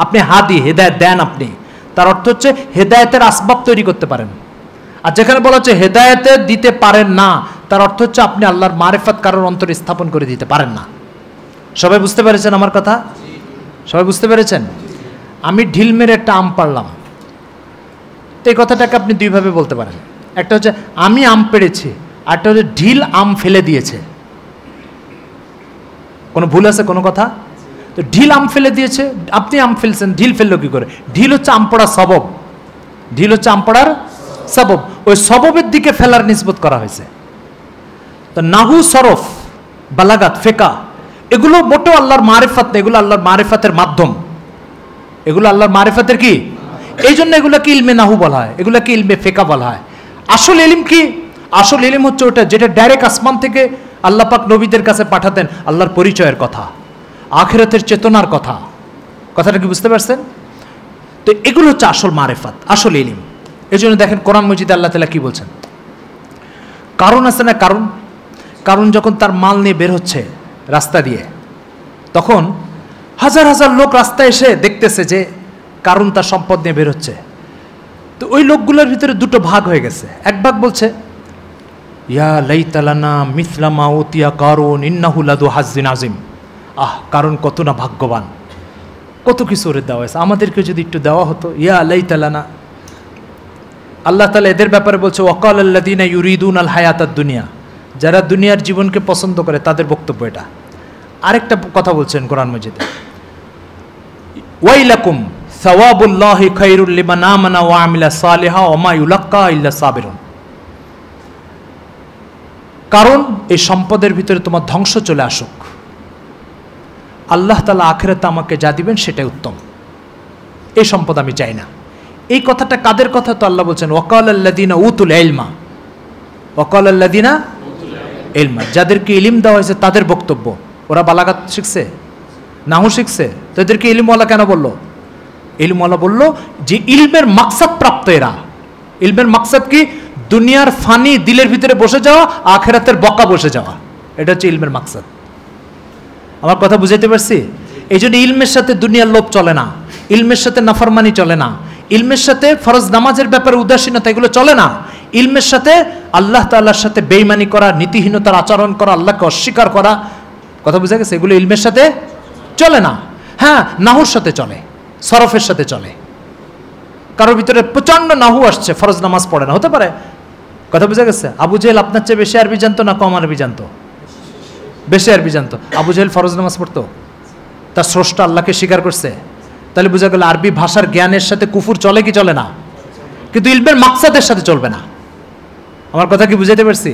আপনি হাদি, হেদায়েত দেন আপনি, তার অর্থ হচ্ছে হেদায়েতের আসবাব তৈরি করতে পারেন। আর যেখানে বলা হচ্ছে হেদায়েতে দিতে পারেন না, তার অর্থ হচ্ছে আপনি আল্লাহর মারিফাত কারোর অন্তরে স্থাপন করে দিতে পারেন না। সবাই বুঝতে পেরেছেন আমার কথা? সবাই বুঝতে পেরেছেন? আমি ঢিল মেরে একটা আম পাড়লাম, তো এই কথাটাকে আপনি দুইভাবে বলতে পারেন। একটা হচ্ছে আমি আম পেড়েছি, আরটা হচ্ছে ঢিল আম ফেলে দিয়েছে। কোনো ভুল আছে কোনো কথা? তো ঢিল আম ফেলে দিয়েছে, আপনি আম ফেলছেন, ঢিল ফেললো কি করে? ঢিল হচ্ছে আম পড়ার সবব, ঢিল হচ্ছে আম পড়ার সবব, ওই সববের দিকে ফেলার নিসবত করা হয়েছে। তো নাহু, সরফ, বালাগাত, ফিকহ, এগুলো মোটেও আল্লাহর মারিফাত না, এগুলো আল্লাহর মারিফাতের মাধ্যম, এগুলো আল্লাহর মারিফাতের কি? এই জন্য এগুলোকে ইলমে নাহু বলা হয়, এগুলোকে ইলমে ফিকহ বলা হয়। আসল ইলম কি? আসল ইলম হচ্ছে ওটা যেটা ডাইরেক্ট আসমান থেকে আল্লাহ পাক নবীদের কাছে পাঠাতেন, আল্লাহর পরিচয়ের কথা, আখিরাতের চেতনার কথা, কথাটা কি বুঝতে পারছেন? তো এগুলো হচ্ছে আসল মারেফাত, আসল ইলম। এই জন্য দেখেন কোরআন মজিদে আল্লাহ তাআলা কি বলছেন। কারণ আছে না, কারণ যখন তার মাল নিয়ে বের হচ্ছে রাস্তা দিয়ে, তখন হাজার হাজার লোক রাস্তায় এসে দেখতেছে যে কারণ তার সম্পদ নিয়ে বের হচ্ছে। তো ওই লোকগুলোর ভিতরে দুটো ভাগ হয়ে গেছে। এক ভাগ বলছে ইয়া লাইতালানা মিসলামা উতিয়া কারুন ইন্নাহু লাযু হাজ্জিন আযীম। কারণ কত না ভাগ্যবান, কত কিছু ওরে দেওয়া হয়েছে, আমাদেরকে যদি একটু দেওয়া হতো। ইয়া লাইতালানা। আল্লাহ তাআলা এদের ব্যাপারে বলছে ওয়াকাল আল্লাযীনা ইউরিদুন আল হায়াতাদ দুনিয়া, যারা দুনিয়ার জীবনকে পছন্দ করে তাদের বক্তব্য এটা। আরেকটা কথা বলছেন কোরআন মাজিদে, ওয়াইলাকুম সাওয়াবুল্লাহি খায়রুল লিমান আমানা ওয়া আমিলা সালিহা ওয়া মা ইউলাক্কা ইল্লা সাবিরুন। কারণ এই সম্পদের ভিতরে তোমার ধ্বংস চলে আসুক, আল্লাহ তাআলা আখিরাতে আমাকে যা দিবেন সেটাই উত্তম, এই সম্পদ আমি চাই না। এই কথাটা কাদের কথা? তো আল্লাহ বলছেন ওয়াকাল আল্লাযীনা উতুল ইলমা, ওয়াকাল আল্লাযীনা ইলমা, যাদেরকে ইলম দেওয়া হয়েছে তাদের বক্তব্য। ওরা বালাগাত শিখছে, নাহু শিখছে, তো এদেরকে ইলমওয়ালা কেন বললো? ইলমওয়ালা বললো যে ইলমের মাকসাদ প্রাপ্ত এরা। ইলমের মাকসাদ কি? দুনিয়ার ফানি দিলের ভিতরে বসে যাওয়া, আখিরাতের বকা বসে যাওয়া, এটা হচ্ছে ইলমের মাকসাদ। আমার কথা বুঝাইতে পারছি? এই জন্য ইলমের সাথে দুনিয়ার লোভ চলে না, ইলমের সাথে নাফরমানি চলে না, ইলমের সাথে ফরজ নামাজের ব্যাপারে উদাসীনতা এগুলো চলে না। ইলমের সাথে আল্লাহ তাআলার সাথে বেঈমানি করা, নীতিহীনতার আচরণ করা, আল্লাহকে অস্বীকার করা, কথা বুঝা গেছে? এগুলো ইলমের সাথে চলে না। হ্যাঁ, নাহুর সাথে চলে, সরফের সাথে চলে। কারোর ভিতরে প্রচন্ড নাহু আসছে, ফরজ নামাজ পড়ে না, হতে পারে, কথা বুঝা গেছে? আবু জেহেল আপনার চেয়ে বেশি আরবি জানতো না কম আরবি জানতো? বেশি আরবি জানতো। আবু জেহেল ফরজ নামাজ পড়তো, তার স্রষ্টা আল্লাহকে স্বীকার করছে। তাহলে বোঝা গেল আরবি ভাষার জ্ঞানের সাথে কুফুর চলে কি চলে না? কিন্তু ইলমের মাকসাদের সাথে চলবে না। আমার কথা কি বুঝাইতে পারছি?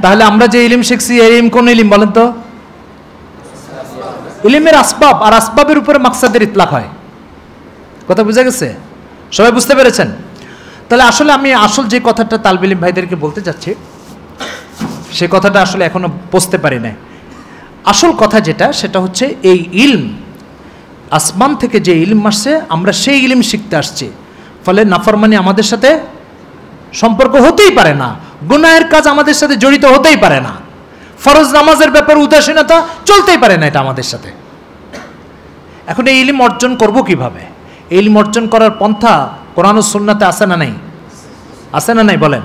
তাহলে আমরা যে ইলিম শিখছি, এই ইলিম কোন ইলিম বলেন তো? ইলিমের আসবাব, আর আসবাবের উপরে মাকসাদের ইতলাক হয়। কথা বুঝা গেছে? সবাই বুঝতে পেরেছেন? তাহলে আসলে আমি আসল যে কথাটা তালবে ইলম ভাইদেরকে বলতে চাচ্ছি, সে কথাটা আসলে এখনো বুঝতে পারি না। আসল কথা যেটা, সেটা হচ্ছে এই ইলম, আসমান থেকে যে ইলম আসছে, আমরা সেই ইলম শিখতে আসছি। ফলে নাফরমানি আমাদের সাথে সম্পর্ক হতেই পারে না, গুনাহের কাজ আমাদের সাথে জড়িত হতেই পারে না, ফরজ নামাজের ব্যাপারে উদাসীনতা চলতেই পারে না এটা আমাদের সাথে। এখন এই ইলম অর্জন করব কিভাবে? এই ইলম অর্জন করার পন্থা কোরআন ও সুন্নাতে আছে না নাই? আছে না নাই বলেন?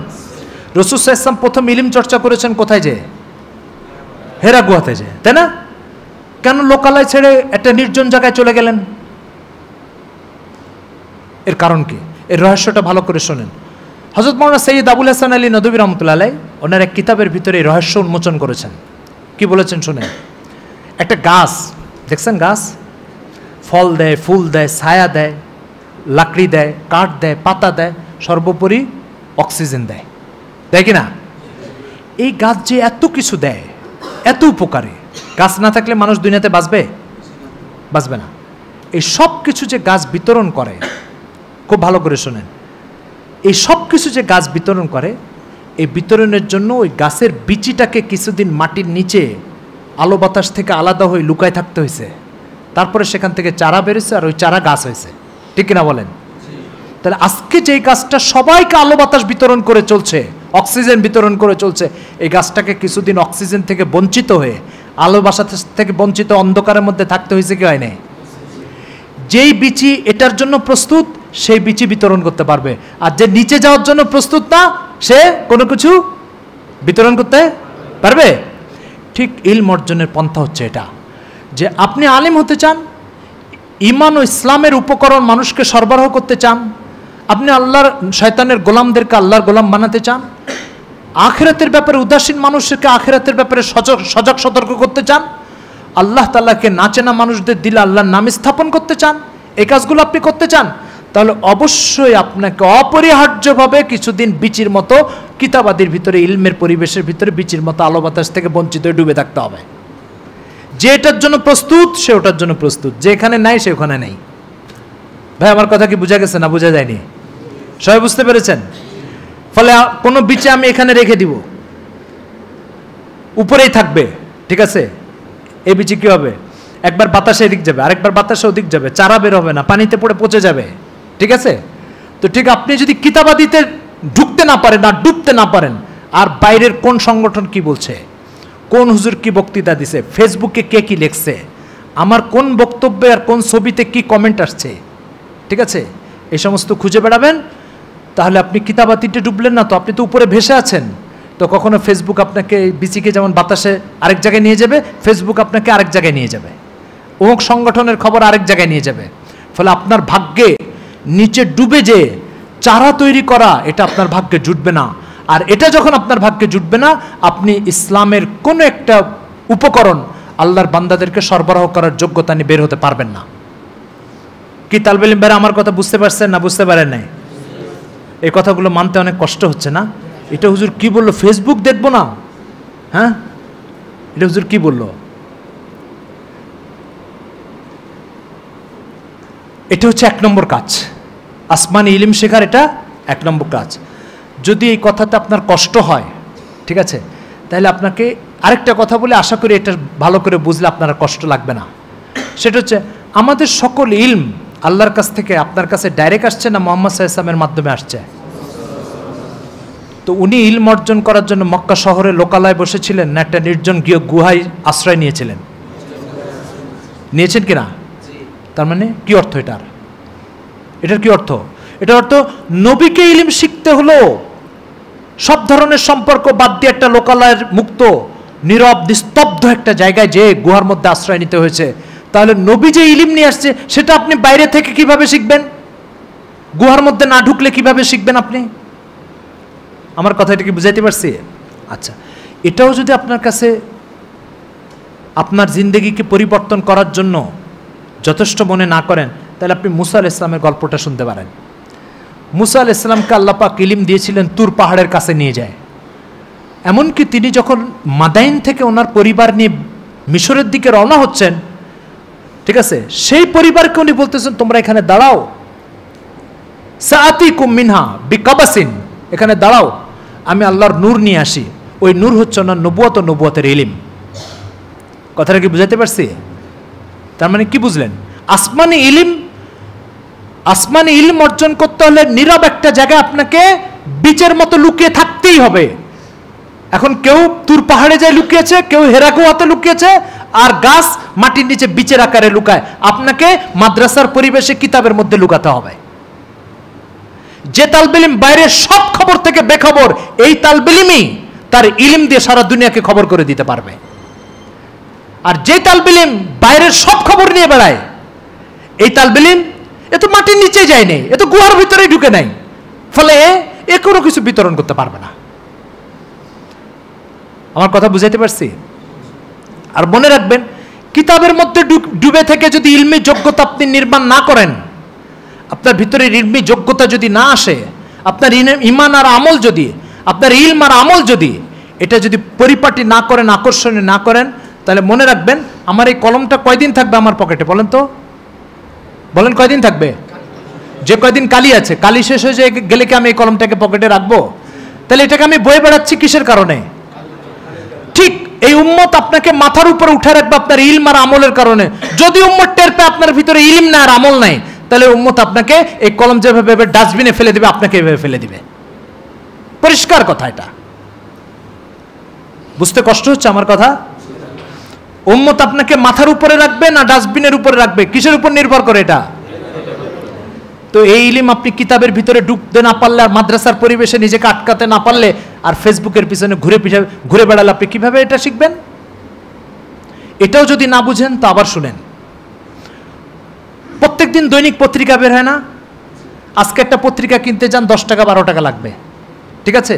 রাসূল সাল্লাল্লাহু আলাইহি ওয়াসাল্লাম প্রথম ইলম চর্চা করেছেন কোথায়? যে হেরা গুহাতে যে, তাই না? কেন লোকালয় ছেড়ে একটা নির্জন জায়গায় চলে গেলেন? এর কারণ কি? এর রহস্যটা ভালো করে শোনেন। হযরত মাওলানা সৈয়দ আবুল হাসান আলী নদভী রাহমাতুল্লাহ আলাইহি ওনার এক কিতাবের ভিতরে এই রহস্য উন্মোচন করেছেন। কি বলেছেন শুনেন। একটা গাছ দেখছেন, গাছ ফল দেয়, ফুল দেয়, ছায়া দেয়, লাকড়ি দেয়, কাঠ দেয়, পাতা দেয়, সর্বোপরি অক্সিজেন দেয়, দেয় কি না? এই গাছ যে এত কিছু দেয়, এত উপকারী, গাছ না থাকলে মানুষ দুনিয়াতে বাঁচবে? বাঁচবে না। এই সব কিছু যে গাছ বিতরণ করে, খুব ভালো করে শোনেন, এই সব কিছু যে গাছ বিতরণ করে, এই বিতরণের জন্য ওই গাছের বিচিটাকে কিছুদিন মাটির নিচে আলো বাতাস থেকে আলাদা হয়ে লুকায় থাকতে হয়েছে। তারপরে সেখান থেকে চারা বেরোছে, আর ওই চারা গাছ হয়েছে, ঠিক কিনা বলেন? তাহলে আজকে যেই গাছটা সবাইকে আলো বাতাস বিতরণ করে চলছে, অক্সিজেন বিতরণ করে চলছে, এই গাছটাকে কিছুদিন অক্সিজেন থেকে বঞ্চিত হয়ে, আলো বাতাস থেকে বঞ্চিত অন্ধকারের মধ্যে থাকতে হয়েছে কি হয় নাই? যেই বিচি এটার জন্য প্রস্তুত, সেই বিচি বিতরণ করতে পারবে, আর যে নিচে যাওয়ার জন্য প্রস্তুত না, সে কোনো কিছু বিতরণ করতে পারবে? ঠিক ইলম অর্জনের পন্থা হচ্ছে এটা, যে আপনি আলিম হতে চান, ঈমান ও ইসলামের উপকরণ মানুষকে সরবরাহ করতে চান, আপনি আল্লাহর শয়তানের গোলামদেরকে আল্লাহর গোলাম বানাতে চান, আখিরাতের ব্যাপারে উদাসীন মানুষকে আখিরাতের ব্যাপারে সজাগ সতর্ক করতে চান, আল্লাহ তাআলাকে না চেনা মানুষদের দিলে আল্লাহর নাম স্থাপন করতে চান, এই কাজগুলো আপনি করতে চান, তাহলে অবশ্যই আপনাকে অপরিহার্যভাবে কিছুদিন বিচির মতো কিতাবাদির ভিতরে, ইলমের পরিবেশের ভিতরে বিচির মতো আলো বাতাস থেকে বঞ্চিত হয়ে ডুবে থাকতে হবে। যে এটার জন্য প্রস্তুত সে ওটার জন্য প্রস্তুত, যেখানে নাই সে ওখানে নেই। ভাই আমার কথা কি বোঝা গেছে না বোঝা যায়নি? সবাই বুঝতে পেরেছেন? ফলে কোনো বিচে আমি এখানে রেখে দিব, উপরেই থাকবে, ঠিক আছে? এই বিচি কি হবে? একবার বাতাসে এদিক যাবে, আরেকবার বাতাসে ওদিক যাবে, চারা বের হবে না, পানিতে পড়ে পচে যাবে। ঠিক আছে? তো ঠিক আপনি যদি কিতাবাদিতে ঢুকতে না পারেন আর ডুবতে না পারেন, আর বাইরের কোন সংগঠন কি বলছে, কোন হুজুর কি বক্তৃতা দিছে, ফেসবুকে কে কি লিখছে, আমার কোন বক্তব্যে আর কোন ছবিতে কি কমেন্ট আসছে, ঠিক আছে, এই সমস্ত খুঁজে বেড়াবেন, তাহলে আপনি কিতাবাতিতে ডুবলেন না তো, আপনি তো উপরে ভেসে আছেন। তো কখনো ফেসবুক আপনাকে বিচিকে যেমন বাতাসে আরেক জায়গায় নিয়ে যাবে, ফেসবুক আপনাকে আরেক জায়গায় নিয়ে যাবে, অমুক সংগঠনের খবর আরেক জায়গায় নিয়ে যাবে। ফলে আপনার ভাগ্যে নিচে ডুবে যে চারা তৈরি করা, এটা আপনার ভাগ্যে জুটবে না। আর এটা যখন আপনার ভাগ্যে জুটবে না, আপনি ইসলামের কোনো একটা উপকরণ আল্লাহর বান্দাদেরকে সরবরাহ করার যোগ্যতা নিয়ে বের হতে পারবেন না। কি তালবে ইলম ভাইরা আমার কথা বুঝতে পারছেন না বুঝতে পারেন নাই? এই কথাগুলো মানতে অনেক কষ্ট হচ্ছে না? এটা হুজুর কি বললো, ফেসবুক দেখবো না? হ্যাঁ, এটা হুজুর কি বললো? এটা হচ্ছে 1 নম্বর কাজ, আসমানি ইলম শেখার এটা 1 নম্বর কাজ। যদি এই কথাতে আপনার কষ্ট হয়, ঠিক আছে, তাহলে আপনাকে আরেকটা কথা বলে আশা করি এটা ভালো করে বুঝলে আপনার কষ্ট লাগবে না। সেটা হচ্ছে আমাদের সকল ইলম আল্লাহর কাছ থেকে আপনার কাছে ডাইরেক্ট আসছে না মুহাম্মদ সাল্লাল্লাহু আলাইহি ওয়াসাল্লামের মাধ্যমে আসছে? তো উনি ইলম অর্জন করার জন্য মক্কা শহরে লোকালয়ে বসেছিলেন না একটা নির্জন গুহায় আশ্রয় নিয়েছিলেন? নিয়েছেন কিনা? তার মানে কি অর্থ এটার? এটার কি অর্থ? এটার অর্থ নবীকে ইলম শিখতে হলো সব ধরনের সম্পর্ক বাদ দিয়ে একটা লোকালয়ের মুক্ত নীরব নিস্তব্ধ একটা জায়গায় যে গুহার মধ্যে আশ্রয় নিতে হয়েছে। তাহলে নবী যে ইলম নিয়ে আসছে সেটা আপনি বাইরে থেকে কিভাবে শিখবেন? গুহার মধ্যে না ঢুকলে কিভাবে শিখবেন আপনি? আমার কথা এটা কি বুঝাইতে পারছি? আচ্ছা, এটাও যদি আপনার কাছে আপনার জিন্দেগিকে পরিবর্তন করার জন্য যথেষ্ট মনে না করেন, তাহলে আপনি মুসা আলাইহিস সালামের গল্পটা শুনতে পারেন। মুসা আলাইহিস সালামকে আল্লাহ পাক ইলম দিয়েছিলেন তুর পাহাড়ের কাছে নিয়ে যায়। এমনকি তিনি যখন মাদাইন থেকে ওনার পরিবার নিয়ে মিশরের দিকে রওনা হচ্ছেন, ঠিক আছে, সেই পরিবারকে উনি বলতেছেন তোমরা এখানে দাঁড়াও, সাআতিকুম মিনহা বিকাবাসিন, এখানে দাঁড়াও, আমি আল্লাহর নূর নিয়ে আসি। ওই নূর হচ্ছে ওনার নবুয়ত ও নবুয়তের ইলম। কথাটা কি বুঝাইতে পারছি? তার মানে কি বুঝলেন? আসমানি ইলম অর্জন করতে হলে নীরব একটা জায়গায় আপনাকে বিচের মতো লুকিয়ে থাকতেই হবে। এখন কেউ তুর পাহাড়ে যায় লুকিয়েছে, কেউ হেরা গুহাতে লুকিয়েছে, আর গাছ মাটির নিচে বিচের আকারে লুকায়। আপনাকে মাদ্রাসার পরিবেশে কিতাবের মধ্যে লুকাতে হবে। যে তালবে ইলম বাইরের সব খবর থেকে বেখবর, এই তালবে ইলমই তার ইলম দিয়ে সারা দুনিয়াকে খবর করে দিতে পারবে। আর যে তালবে ইলম বাইরের সব খবর নিয়ে বেড়ায়, এই তালবে ইলম এ তো মাটির নিচে যায় নাই, এ তো গুহার ভিতরেই ঢুকে নাই, ফলে এ কোনো কিছু বিতরণ করতে পারবে না। আমার কথা বুঝাইতে পারছি? আর মনে রাখবেন, কিতাবের মধ্যে ডুবে থেকে যদি ইলমি যোগ্যতা আপনি নির্মাণ না করেন, আপনার ভিতরে ইলমি যোগ্যতা যদি না আসে, আপনার ইমান আর আমল যদি, আপনার ইলম আর আমল যদি এটা যদি পরিপাটি না করেন, আকর্ষণীয় না করেন, তাহলে মনে রাখবেন আমার এই কলমটা কয়দিন থাকবে আমার পকেটে বলেন তো? বলেন কয়দিন থাকবে? যে কয়দিন কালি আছে, কালি শেষ হয়ে যায় গেলে কি আমি এই কলমটাকে পকেটে রাখবো? তাহলে এটাকে আমি বয়ে বেড়াচ্ছি কিসের কারণে? ঠিক এই উম্মত আপনাকে মাথার উপরে উঠে রাখবে আপনার ইলম আর আমলের কারণে। যদি উম্মত টের পেয়ে আপনার ভিতরে ইলম না আর আমল নাই, তাহলে উম্মত আপনাকে এই কলম যেভাবে ডাস্টবিনে ফেলে দিবে, আপনাকে এভাবে ফেলে দিবে। পরিষ্কার কথা। এটা বুঝতে কষ্ট হচ্ছে আমার কথা? উম্মত আপনাকে মাথার উপরে রাখবে না ডাস্টবিনের উপরে রাখবে, কিসের উপর নির্ভর করে এটা? তো এই ইলম আপনি কিতাবের ভিতরে ঢুকতে না পারলে, আর মাদ্রাসার পরিবেশে নিজেকে আটকাতে না পারলে, আর ফেসবুকের পিছনে ঘুরে বেড়ালে আপনি কিভাবে এটা শিখবেন? এটাও যদি না বুঝেন তো আবার শুনেন, প্রত্যেকদিন দৈনিক পত্রিকা বের হয় না? আজকে একটা পত্রিকা কিনতে যান 10 টাকা 12 টাকা লাগবে, ঠিক আছে?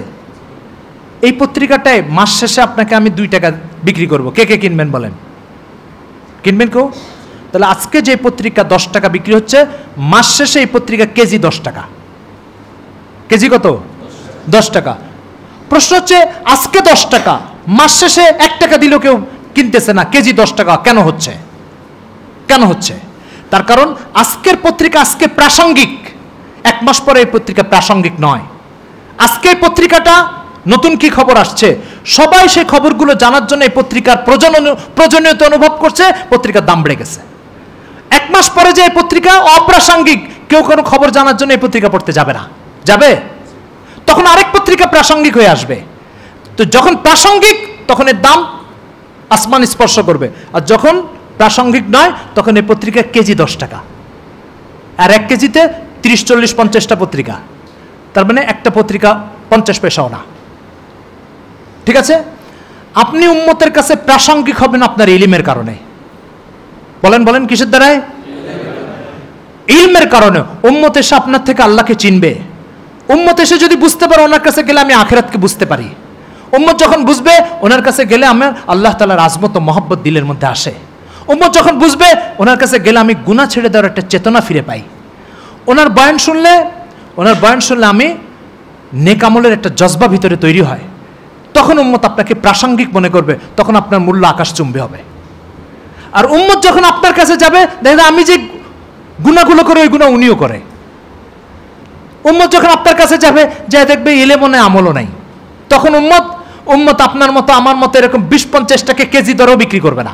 এই পত্রিকাটায় মাস শেষে আপনাকে আমি 2 টাকা বিক্রি করব, কে কে কিনবেন বলেন? কিনবেন কেউ? তাহলে আজকে যে পত্রিকা 10 টাকা বিক্রি হচ্ছে, মাস শেষে এই পত্রিকা কেজি 10 টাকা। কেজি কত? 10 টাকা। প্রশ্ন হচ্ছে আজকে 10 টাকা, মাস শেষে 1 টাকা দিলেও কেউ কিনতেছে না, কেজি 10 টাকা কেন হচ্ছে? কেন হচ্ছে? তার কারণ আজকের পত্রিকা আজকে প্রাসঙ্গিক, 1 মাস পরে এই পত্রিকা প্রাসঙ্গিক নয়। আজকে পত্রিকাটা নতুন কি খবর আসছে, সবাই সেই খবরগুলো জানার জন্য এই পত্রিকার প্রয়োজনীয়তা অনুভব করছে, পত্রিকার দাম বেড়ে গেছে। এক মাস পরে যে এই পত্রিকা অপ্রাসঙ্গিক, কেউ কোনো খবর জানার জন্য এই পত্রিকা পড়তে যাবে না, যাবে? তখন আরেক পত্রিকা প্রাসঙ্গিক হয়ে আসবে। তো যখন প্রাসঙ্গিক তখন এর দাম আসমান স্পর্শ করবে, আর যখন প্রাসঙ্গিক নয় তখন এই পত্রিকার কেজি 10 টাকা, আর 1 কেজিতে 30, 40, 50টা পত্রিকা, তার মানে একটা পত্রিকা 50 পয়সাও না। ঠিক আছে? আপনি উম্মতের কাছে প্রাসঙ্গিক হবেন আপনার ইলমের কারণে। বলেন বলেন, কিসের দ্বারায়? ইলমের কারণে। উম্মত এসে আপনার থেকে আল্লাহকে চিনবে। উম্মত এসে যদি বুঝতে পারে ওনার কাছে গেলে আমি আখিরাতকে বুঝতে পারি, উম্মত যখন বুঝবে ওনার কাছে গেলে আমার আল্লাহ তাআলার আজমত ও মহব্বত দিলের মধ্যে আসে। উম্মত যখন বুঝবে ওনার কাছে গেলে আমি গুনাহ ছেড়ে দেওয়ার একটা চেতনা ফিরে পাই। ওনার বয়ান শুনলে আমি নেক আমলের একটা জজবা ভিতরে তৈরি হয়, তখন উম্মত আপনাকে প্রাসঙ্গিক মনে করবে, তখন আপনার মূল্য আকাশচুম্বী হবে। আর উম্মত যখন আপনার কাছে যাবে, দেখবে আমি যে গুনাহগুলো করে ওই গুনাহ উনিও করে। উম্মত যখন আপনার কাছে যাবে, যা দেখবে ইলমও নাই আমলও নাই, তখন উম্মত আপনার মতো আমার মতো এরকম 20-50 টাকা কেজি দরেও বিক্রি করবে না।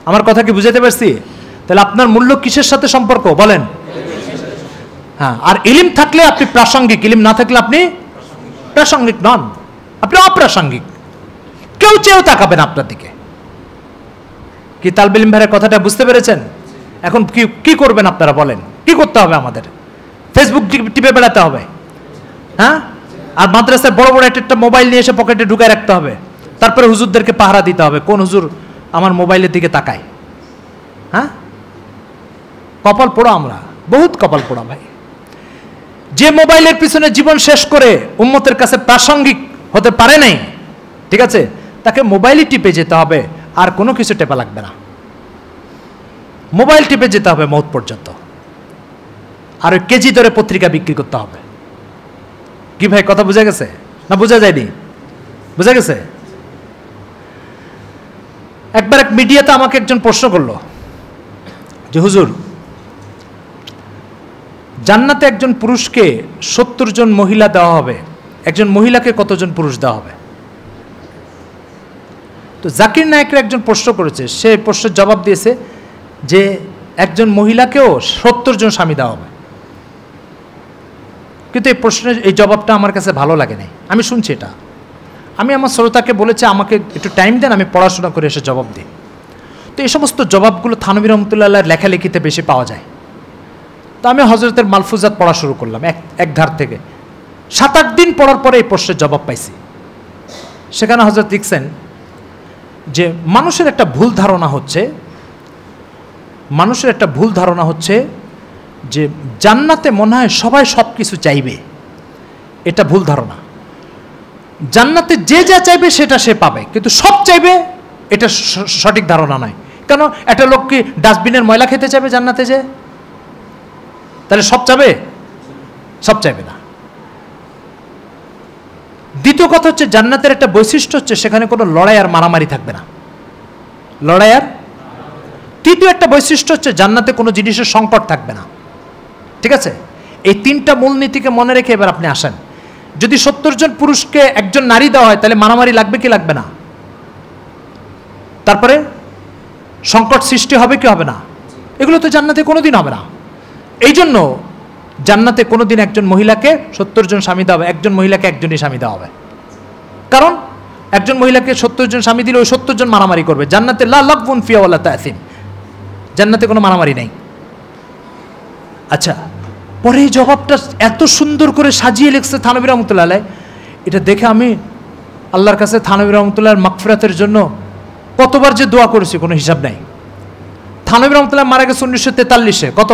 আমার কথা কি বুঝাতে পারছি? তাহলে আপনার মূল্য কিসের সাথে সম্পর্ক বলেন? হ্যাঁ, আর ইলিম থাকলে আপনি প্রাসঙ্গিক, ইলিম না থাকলে আপনি প্রাসঙ্গিক নন, আপনি অপ্রাসঙ্গিক। কেউ চেয়েও তাকাবে না আপনার দিকে। কি তালবে ইলম ভাইয়ের কথাটা বুঝতে পেরেছেন? এখন কি করবেন আপনারা বলেন? কি করতে হবে আমাদের? ফেসবুক টিপে বেড়াতে হবে? হ্যাঁ, আর মাদ্রাসায় বড় বড় একটা মোবাইল নিয়ে এসে পকেটে ঢুকায় রাখতে হবে, তারপরে হুজুরদেরকে পাহারা দিতে হবে কোন হুজুর আমার মোবাইলের দিকে তাকায়। হ্যাঁ, কপাল পোড়া, আমরা বহুত কপাল পোড়া ভাই। যে মোবাইলের পিছনে জীবন শেষ করে উম্মতের কাছে প্রাসঙ্গিক হতে পারে নাই, ঠিক আছে, তাকে মোবাইলই টিপে যেতে হবে, আর কোনো কিছু টেপা লাগবে না। মোবাইল টিপে যেতে হবে মৌত পর্যন্ত, আর ওই কেজি দরে পত্রিকা বিক্রি করতে হবে। কি ভাই, কথা বোঝা গেছে না বোঝা যায়নি? বোঝা গেছে? একবার এক মিডিয়াতে আমাকে একজন প্রশ্ন করলো যে হুজুর, জান্নাতে একজন পুরুষকে 70 জন মহিলা দেওয়া হবে, একজন মহিলাকে কতজন পুরুষ দেওয়া হবে? তো জাকির নায়েকের একজন প্রশ্ন করেছে, সে প্রশ্নের জবাব দিয়েছে যে একজন মহিলাকেও 70 জন স্বামী দেওয়া হবে। কিন্তু এই প্রশ্নের এই জবাবটা আমার কাছে ভালো লাগে নাই। আমি শুনছি এটা, আমি আমার শ্রোতাকে বলেছি আমাকে একটু টাইম দেন, আমি পড়াশোনা করে এসে জবাব দিই। তো এই সমস্ত জবাবগুলো থানভী রহমতুল্লাহর লেখালেখিতে বেশি পাওয়া যায়। তো আমি হজরতের মালফুজাত পড়া শুরু করলাম এক ধার থেকে। 7-8 দিন পড়ার পরে এই প্রশ্নের জবাব পাইছি। সেখানে হজরত লিখছেন যে মানুষের একটা ভুল ধারণা হচ্ছে যে জান্নাতে মনে হয় সবাই সব কিছু চাইবে। এটা ভুল ধারণা। জান্নাতে যে যা চাইবে সেটা সে পাবে, কিন্তু সব চাইবে এটা সঠিক ধারণা নয়। কেন? একটা লোক কি ডাস্টবিনের ময়লা খেতে চাইবে জান্নাতে যে? তাহলে সব চাইবে? সব চাইবে না। দ্বিতীয় কথা হচ্ছে জান্নাতের একটা বৈশিষ্ট্য হচ্ছে সেখানে কোনো লড়াই আর মারামারি থাকবে না। লড়াই আর তৃতীয় একটা বৈশিষ্ট্য হচ্ছে জান্নাতে কোনো জিনিসের সংকট থাকবে না। ঠিক আছে? এই 3টা মূলনীতিকে মনে রেখে এবার আপনি আসেন। যদি 70 জন পুরুষকে একজন নারী দেওয়া হয় তাহলে মারামারি লাগবে কি লাগবে না? তারপরে সংকট সৃষ্টি হবে কি হবে না? এগুলো তো জান্নাতে কোনোদিন হবে না। এই জন্য জান্নাতে কোনোদিন একজন মহিলাকে 70 জন স্বামী দেওয়া হবে, একজন মহিলাকে একজনই স্বামী দেওয়া হবে। কারণ একজন মহিলাকে 70 জন স্বামী দিলে ওই 70 জন মারামারি করবে। জান্নাতে লা লাগবুন ফিহা ওয়ালা তাসিম, জান্নাতে কোনো মারামারি নেই। আচ্ছা, পরে এই জবাবটা এত সুন্দর করে সাজিয়ে লিখছে থানভী রহমতুল্লাহ আলাইহি, এটা দেখে আমি আল্লাহর কাছে থানভী রহমতুল্লাহর মাগফিরাতের জন্য কতবার যে দোয়া করেছি কোনো হিসাব নাই। থানভী রহমতুল্লাহ মারা গেছে 1943-এ। কত?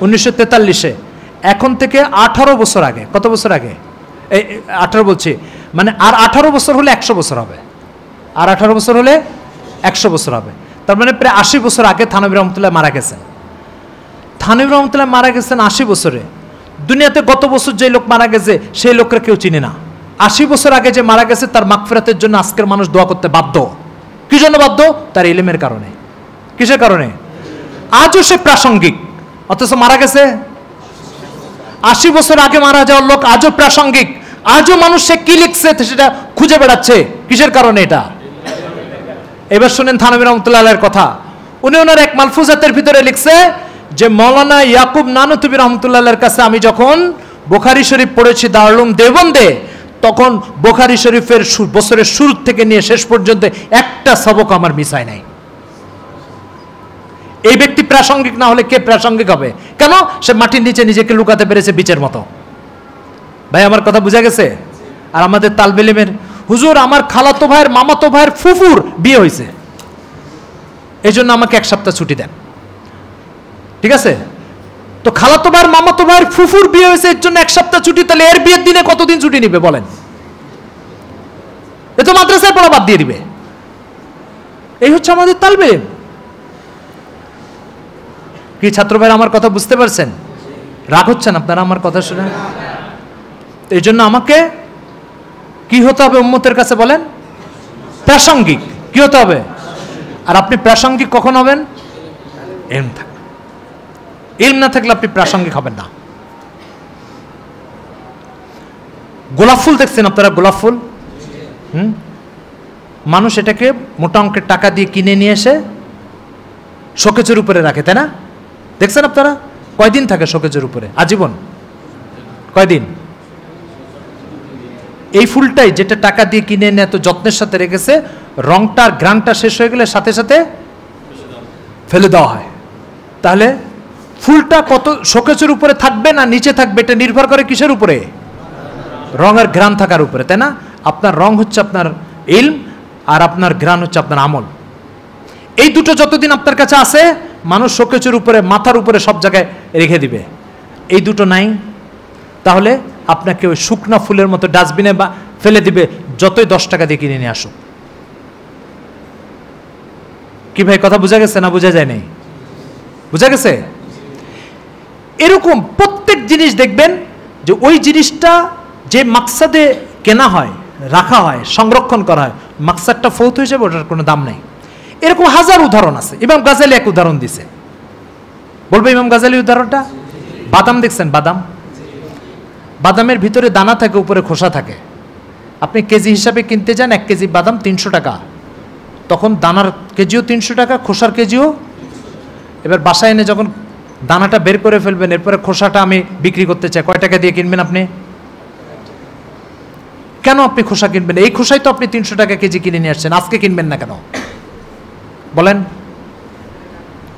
1943-এ। এখন থেকে 18 বছর আগে। কত বছর আগে? এই 18 বলছি, মানে আর 18 বছর হলে 100 বছর হবে। আর 18 বছর হলে 100 বছর হবে। তার মানে প্রায় 80 বছর আগে থানভী রহমতুল্লাহ মারা গেছেন। থানভী রহমতুল্লাহ মারা গেছেন 80 বছরে। দুনিয়াতে গত বছর যে লোক মারা গেছে সেই লোকরা কেউ চিনে না। 80 বছর আগে যে মারা গেছে তার মাগফিরাতের জন্য আজকের মানুষ দোয়া করতে বাধ্য। কি জন্য বাধ্য? তার ইলমের কারণে। কিসের কারণে? আজও সে প্রাসঙ্গিক, অথচ মারা গেছে 80 বছর আগে মারা যাওয়ার লোক আজও প্রাসঙ্গিক, আজও মানুষ সে কি লিখছে সেটা খুঁজে বেড়াচ্ছে। কিসের কারণে এটা? এবার শুনেন থানভী রহমতুল্লাহ আলাইহির কথা। উনি ওনার এক মালফুজাতের ভিতরে লিখছে যে মৌলানা ইয়াকুব নানুতুবি রহমতুল্লাহ আলাইহির কাছে আমি যখন বুখারী শরীফ পড়েছি দারুল উলুম দেওবন্দে, তখন বুখারী শরীফের বছরের শুরু থেকে নিয়ে শেষ পর্যন্ত একটা সবক আমার মিস হয় নাই। এই ব্যক্তি প্রাসঙ্গিক না হলে কে প্রাসঙ্গিক হবে? কেন? সে মাটির নিচে নিজেকে লুকাতে পেরেছে বীচের মতো। ভাই আমার কথা বুঝা গেছে? আর আমাদের তালবে ইলমের হুজুর আমার খালাতো ভাইয়ের মামাতো ভাইয়ের ফুফুর বিয়ে হয়েছে, এই জন্য আমাকে 1 সপ্তাহ ছুটি দেন। ঠিক আছে, তো খালাতো ভাইয়ের মামাতো ভাইয়ের ফুফুর বিয়ে হয়েছে এর জন্য 1 সপ্তাহ ছুটি, তাহলে এর বিয়ের দিনে কতদিন ছুটি নিবে বলেন? এ তো মাদ্রাসায় পড়া বাদ দিয়ে দিবে। এই হচ্ছে আমাদের তালবে ইলম। কি ছাত্র ভাইরা আমার কথা বুঝতে পারছেন? রাগ হচ্ছেন আপনারা আমার কথা শুনে? এই জন্য আমাকে কি হতে হবে উম্মতের কাছে বলেন? প্রাসঙ্গিক। কি হতে হবে? আর আপনি প্রাসঙ্গিক কখন হবেন? ইলম থাকবে। ইলম না থাকলে আপনি প্রাসঙ্গিক হবেন না। গোলাপ ফুল দেখছেন আপনারা? গোলাপ ফুল মানুষ এটাকে মোটা অঙ্কের টাকা দিয়ে কিনে নিয়ে এসে শোকেজের উপরে রাখে, তাই না? দেখছেন আপনারা? কয়দিন থাকে শোকেজের উপরে? আজীবন। কয়দিন? এই ফুলটাই যেটা টাকা দিয়ে কিনে এনে এত যত্নের সাথে রেখেছে, রংটা আর ঘ্রাণটা শেষ হয়ে গেলে সাথে সাথে ফেলে দেওয়া হয়। তাহলে ফুলটা কত শোকেজের উপরে থাকবে না নিচে থাকবে, এটা নির্ভর করে কিসের উপরে? রং আর ঘ্রাণ থাকার উপরে, তাই না? আপনার রং হচ্ছে আপনার ইলম, আর আপনার ঘ্রাণ হচ্ছে আপনার আমল। এই দুটো যতদিন আপনার কাছে আছে, মানুষ শোকেজের উপরে, মাথার উপরে, সব জায়গায় রেখে দিবে। এই দুটো নাই, তাহলে আপনাকে ওই শুকনা ফুলের মতো ডাস্টবিনে বা ফেলে দিবে, যতই 10 টাকা দিয়ে কিনে নিয়ে আসুক। কি ভাই কথা বোঝা গেছে না বোঝা যায় নাই? বোঝা গেছে? এরকম প্রত্যেক জিনিস দেখবেন যে ওই জিনিসটা যে মাকসাদে কেনা হয়, রাখা হয়, সংরক্ষণ করা হয়, মাকসাদটা ফৌত হয়ে যাবে, ওটার কোনো দাম নেই। এরকম হাজার উদাহরণ আছে। ইমাম গাজালি এক উদাহরণ দিছে, বলবো ইমাম গাজালি উদাহরণটা? বাদাম দেখছেন? বাদাম, বাদামের ভিতরে দানা থাকে, উপরে খোসা থাকে। আপনি কেজি হিসাবে কিনতে যান, 1 কেজি বাদাম 300 টাকা, তখন দানার কেজিও 300 টাকা, খোসার কেজিও। এবার বাসায় এনে যখন দানাটা বের করে ফেলবেন, এরপরে খোসাটা আমি বিক্রি করতে চাই, কয় টাকা দিয়ে কিনবেন আপনি? কেন আপনি খোসা কিনবেন? এই খোসাই তো আপনি 300 টাকা কেজি কিনে নিয়ে আসছেন, আজকে কিনবেন না কেন বলেন?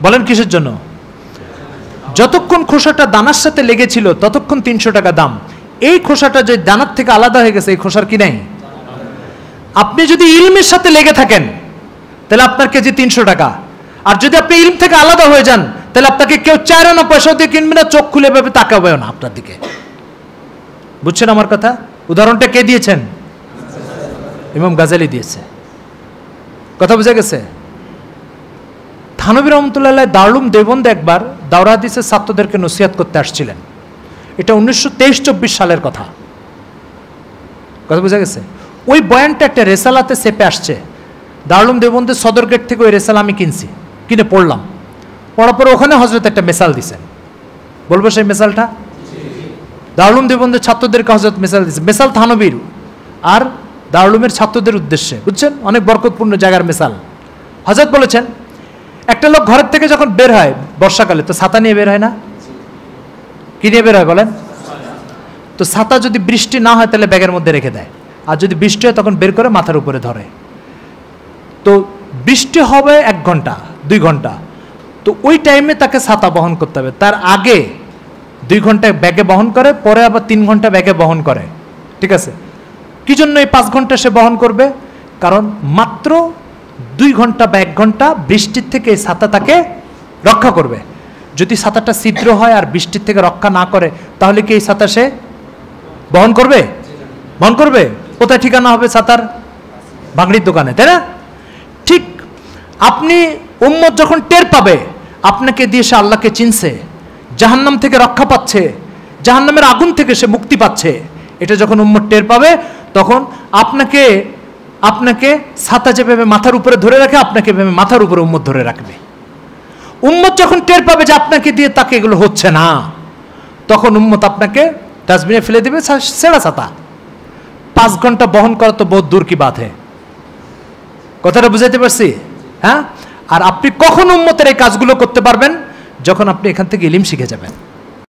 বলেন কিসের জন্য? যতক্ষণ খোসাটা দানার সাথে লেগেছিল ততক্ষণ 300 টাকা দাম। এই খোসাটা যে দানার থেকে আলাদা হয়ে গেছে, এই খোসার কি নাই? আপনি যদি ইলমের সাথে লেগে থাকেন তাহলে আপনার কেজি 300 টাকা, আর যদি আপনি ইলম থেকে আলাদা হয়ে যান তাহলে আপনাকে কেউ 4 আনা পয়সা দিয়ে কিনবে না, চোখ খুলে ভাবে তাকাবেও না আপনার দিকে। বুঝছেন আমার কথা? উদাহরণটা কে দিয়েছেন? ইমাম গাজালি দিয়েছে। কথা বুঝা গেছে? থানভী রহমতুল্লাহ দারুল উলুম দেওবন্দে একবার দাওরা হাদিসের ছাত্রদেরকে নসিহত করতে আসছিলেন। এটা 1923-24 সালের কথা। কথা বুঝা গেছে? ওই বয়ানটা একটা রেসালাতে চেপে আসছে। দারুল উলুম দেওবন্দের সদর গেট থেকে ওই রেসালা আমি কিনে পড়লাম। পড়ার পরে ওখানে হযরত একটা মেসাল দিছেন, বলবো সেই মেসালটা? দারুল উলুম দেওবন্দের ছাত্রদেরকে হযরত মেসাল দিছে। মেসাল থানভীর আর দারুল উলুমের ছাত্রদের উদ্দেশ্যে, বুঝছেন? অনেক বরকতপূর্ণ জায়গার মেসাল। হযরত বলেছেন, একটা লোক ঘরের থেকে যখন বের হয় বর্ষাকালে, তো ছাতা নিয়ে বের হয় না? কি নিয়ে বের হয় বলেন? তো ছাতা যদি বৃষ্টি না হয় তাহলে ব্যাগের মধ্যে রেখে দেয়, আর যদি বৃষ্টি হয় তখন বের করে মাথার উপরে ধরে। তো বৃষ্টি হবে 1 ঘন্টা 2 ঘন্টা, তো ওই টাইমে তাকে ছাতা বহন করতে হবে। তার আগে 2 ঘন্টা ব্যাগে বহন করে, পরে আবার 3 ঘন্টা ব্যাগে বহন করে। ঠিক আছে? কি জন্য এই 5 ঘন্টা সে বহন করবে? কারণ মাত্র 2 ঘন্টা বা 1 ঘন্টা বৃষ্টির থেকে এই ছাতা তাকে রক্ষা করবে। যদি ছাতাটা ছিদ্র হয় আর বৃষ্টির থেকে রক্ষা না করে, তাহলে কি এই ছাতা সে বহন করবে? বহন করবে? কোথায় ঠিকানা হবে ছাতার? ভাঙড়ির দোকানে, তাই না? ঠিক আপনি উম্মত যখন টের পাবে আপনাকে দিয়ে সে আল্লাহকে চিনছে, জাহান্নাম থেকে রক্ষা পাচ্ছে, জাহান্নামের আগুন থেকে সে মুক্তি পাচ্ছে, এটা যখন উম্মত টের পাবে, তখন আপনাকে ছাতা যেভাবে মাথার উপরে ধরে রাখে, আপনাকে ভেবে মাথার উপরে উম্মত ধরে রাখবে। উম্মত যখন টের পাবে যে আপনাকে দিয়ে তাকে এগুলো হচ্ছে না, তখন উম্মত আপনাকে ডাস্টবিনে ফেলে দেবে সেরা ছাতা। 5 ঘন্টা বহন করা তো বহুত দূর কি বাত হে। কথাটা বুঝাইতে পারছি? হ্যাঁ। আর আপনি কখন উম্মতের এই কাজগুলো করতে পারবেন? যখন আপনি এখান থেকে ইলম শিখে যাবেন।